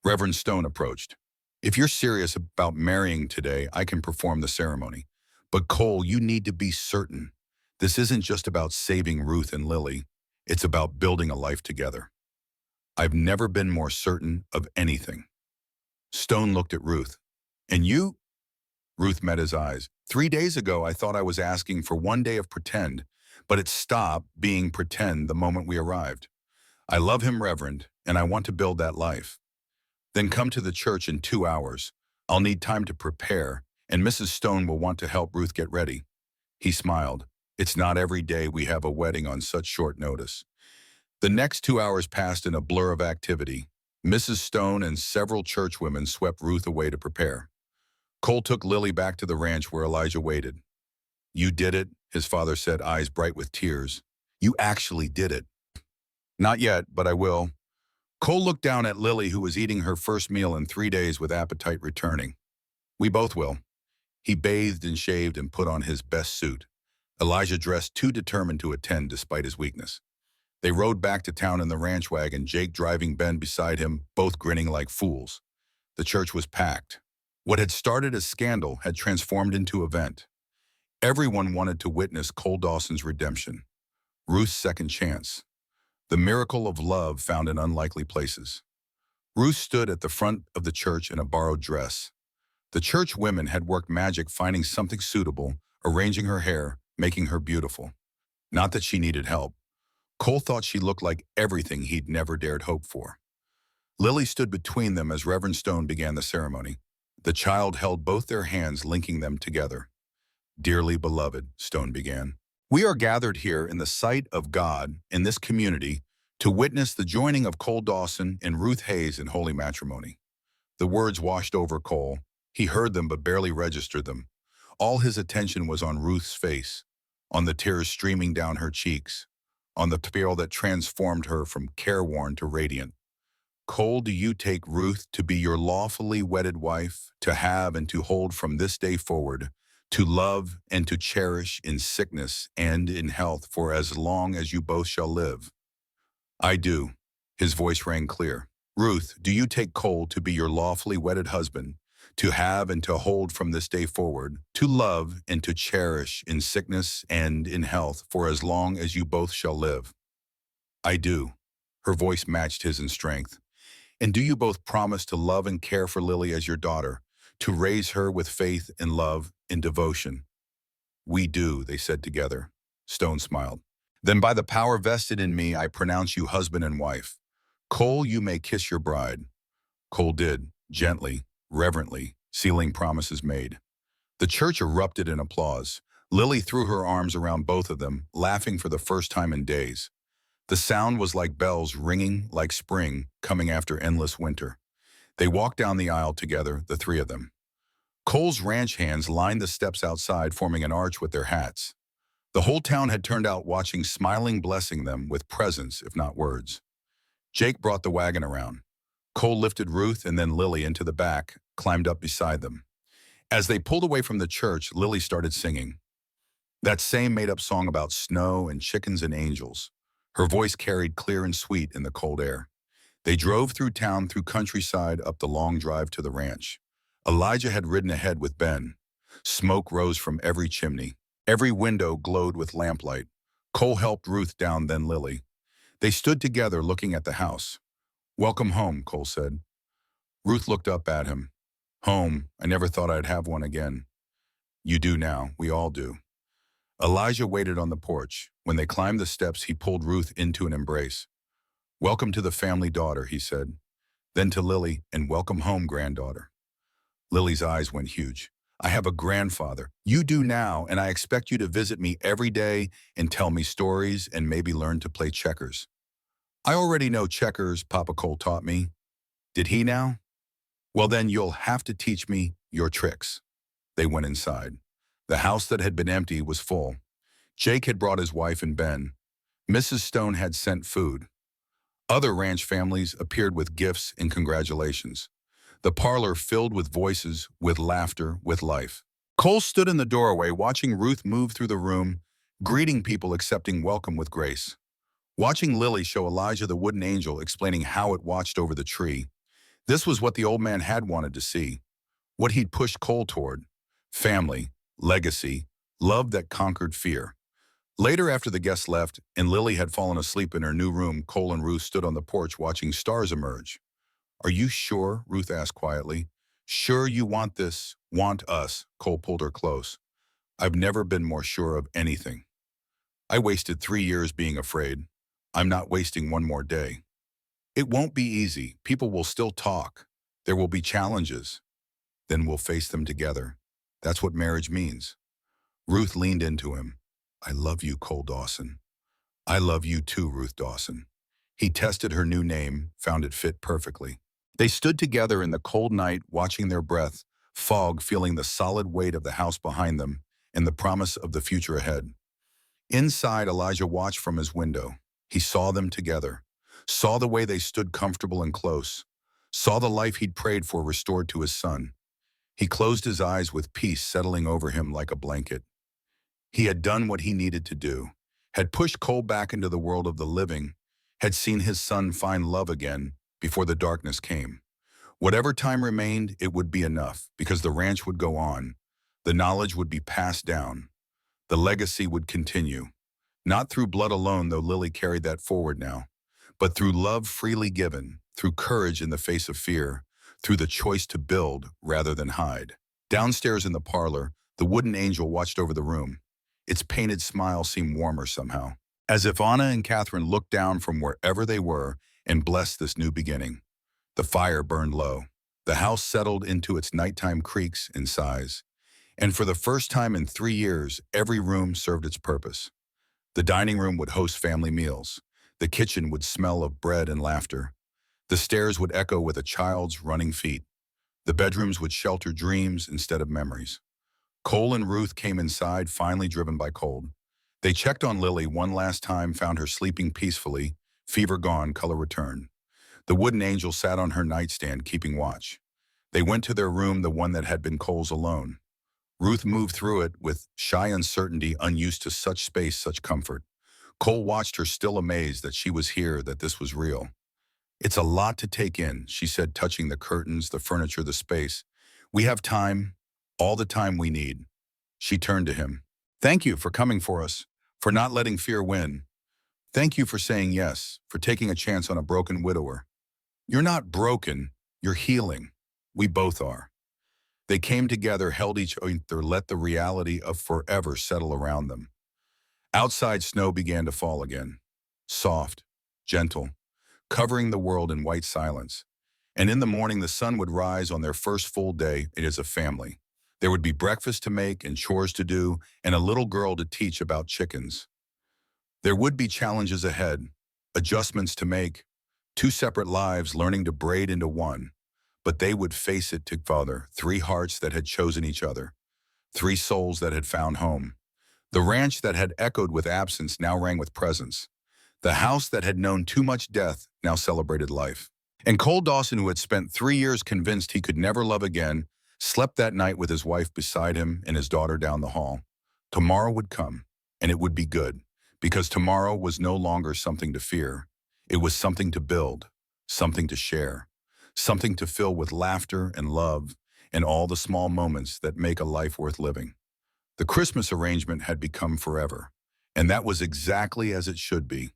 Reverend Stone approached. If you're serious about marrying today, I can perform the ceremony. But Cole, you need to be certain. This isn't just about saving Ruth and Lily. It's about building a life together. I've never been more certain of anything. Stone looked at Ruth. And you? Ruth met his eyes. 3 days ago, I thought I was asking for 1 day of pretend, but it stopped being pretend the moment we arrived. I love him, Reverend, and I want to build that life. Then come to the church in 2 hours. I'll need time to prepare, and Mrs. Stone will want to help Ruth get ready. He smiled. It's not every day we have a wedding on such short notice. The next 2 hours passed in a blur of activity. Mrs. Stone and several churchwomen swept Ruth away to prepare. Cole took Lily back to the ranch where Elijah waited. You did it, his father said, eyes bright with tears. You actually did it. Not yet, but I will. Cole looked down at Lily, who was eating her first meal in 3 days with appetite returning. We both will. He bathed and shaved and put on his best suit. Elijah dressed too determined to attend despite his weakness. They rode back to town in the ranch wagon, Jake driving Ben beside him, both grinning like fools. The church was packed. What had started as scandal had transformed into event. Everyone wanted to witness Cole Dawson's redemption, Ruth's second chance, the miracle of love found in unlikely places. Ruth stood at the front of the church in a borrowed dress. The church women had worked magic finding something suitable, arranging her hair, making her beautiful. Not that she needed help. Cole thought she looked like everything he'd never dared hope for. Lily stood between them as Reverend Stone began the ceremony. The child held both their hands, linking them together. Dearly beloved, Stone began, we are gathered here in the sight of God in this community to witness the joining of Cole Dawson and Ruth Hayes in holy matrimony. The words washed over Cole. He heard them but barely registered them. All his attention was on Ruth's face, on the tears streaming down her cheeks, on the peril that transformed her from careworn to radiant. Cole, do you take Ruth to be your lawfully wedded wife, to have and to hold from this day forward, to love and to cherish in sickness and in health for as long as you both shall live? I do. His voice rang clear. Ruth, do you take Cole to be your lawfully wedded husband, to have and to hold from this day forward, to love and to cherish in sickness and in health for as long as you both shall live? I do. Her voice matched his in strength. And do you both promise to love and care for Lily as your daughter, to raise her with faith and love and devotion? We do, they said together. Stone smiled. Then by the power vested in me, I pronounce you husband and wife. Cole, you may kiss your bride. Cole did, gently, reverently, sealing promises made. The church erupted in applause. Lily threw her arms around both of them, laughing for the first time in days. The sound was like bells ringing like spring coming after endless winter. They walked down the aisle together, the three of them. Cole's ranch hands lined the steps outside, forming an arch with their hats. The whole town had turned out watching, smiling, blessing them with presents, if not words. Jake brought the wagon around. Cole lifted Ruth and then Lily into the back, climbed up beside them. As they pulled away from the church, Lily started singing. That same made-up song about snow and chickens and angels. Her voice carried clear and sweet in the cold air. They drove through town, through countryside, up the long drive to the ranch. Elijah had ridden ahead with Ben. Smoke rose from every chimney. Every window glowed with lamplight. Cole helped Ruth down, then Lily. They stood together looking at the house. "Welcome home," Cole said. Ruth looked up at him. "Home, I never thought I'd have one again." "You do now, we all do." Elijah waited on the porch. When they climbed the steps, he pulled Ruth into an embrace. "Welcome to the family, daughter," he said. Then to Lily, "And welcome home, granddaughter." Lily's eyes went huge. "I have a grandfather. You do now, and I expect you to visit me every day and tell me stories and maybe learn to play checkers." "I already know checkers," Papa Cole taught me. "Did he now?" "Well, then you'll have to teach me your tricks." They went inside. The house that had been empty was full. Jake had brought his wife and Ben. Mrs. Stone had sent food. Other ranch families appeared with gifts and congratulations. The parlor filled with voices, with laughter, with life. Cole stood in the doorway watching Ruth move through the room, greeting people, accepting welcome with grace. Watching Lily show Elijah the wooden angel, explaining how it watched over the tree. This was what the old man had wanted to see. What he'd pushed Cole toward. Family, legacy, love that conquered fear. Later, after the guests left and Lily had fallen asleep in her new room, Cole and Ruth stood on the porch watching stars emerge. "Are you sure?" Ruth asked quietly. "Sure you want this, want us?" Cole pulled her close. "I've never been more sure of anything. I wasted 3 years being afraid. I'm not wasting one more day. It won't be easy. People will still talk. There will be challenges. Then we'll face them together. That's what marriage means." Ruth leaned into him. "I love you, Cole Dawson." "I love you too, Ruth Dawson." He tested her new name, found it fit perfectly. They stood together in the cold night, watching their breath, fog, feeling the solid weight of the house behind them and the promise of the future ahead. Inside, Elijah watched from his window. He saw them together, saw the way they stood comfortable and close, saw the life he'd prayed for restored to his son. He closed his eyes with peace settling over him like a blanket. He had done what he needed to do, had pushed Cole back into the world of the living, had seen his son find love again before the darkness came. Whatever time remained, it would be enough, because the ranch would go on. The knowledge would be passed down. The legacy would continue. Not through blood alone, though Lily carried that forward now, but through love freely given, through courage in the face of fear, through the choice to build rather than hide. Downstairs in the parlor, the wooden angel watched over the room. Its painted smile seemed warmer somehow, as if Anna and Catherine looked down from wherever they were and blessed this new beginning. The fire burned low. The house settled into its nighttime creaks and sighs. And for the first time in 3 years, every room served its purpose. The dining room would host family meals. The kitchen would smell of bread and laughter. The stairs would echo with a child's running feet. The bedrooms would shelter dreams instead of memories. Cole and Ruth came inside, finally driven by cold. They checked on Lily one last time, found her sleeping peacefully, fever gone, color returned. The wooden angel sat on her nightstand, keeping watch. They went to their room, the one that had been Cole's alone. Ruth moved through it with shy uncertainty, unused to such space, such comfort. Cole watched her, still amazed that she was here, that this was real. "It's a lot to take in," she said, touching the curtains, the furniture, the space. "We have time, all the time we need." She turned to him. "Thank you for coming for us, for not letting fear win. Thank you for saying yes, for taking a chance on a broken widower. You're not broken, you're healing. We both are." They came together, held each other, let the reality of forever settle around them. Outside, snow began to fall again. Soft, gentle, covering the world in white silence. And in the morning, the sun would rise on their first full day as a family. There would be breakfast to make and chores to do and a little girl to teach about chickens. There would be challenges ahead, adjustments to make, 2 separate lives learning to braid into one. But they would face it together, 3 hearts that had chosen each other, 3 souls that had found home. The ranch that had echoed with absence now rang with presence. The house that had known too much death now celebrated life. And Cole Dawson, who had spent 3 years convinced he could never love again, slept that night with his wife beside him and his daughter down the hall. Tomorrow would come, and it would be good, because tomorrow was no longer something to fear. It was something to build, something to share, something to fill with laughter and love and all the small moments that make a life worth living. The Christmas arrangement had become forever, and that was exactly as it should be.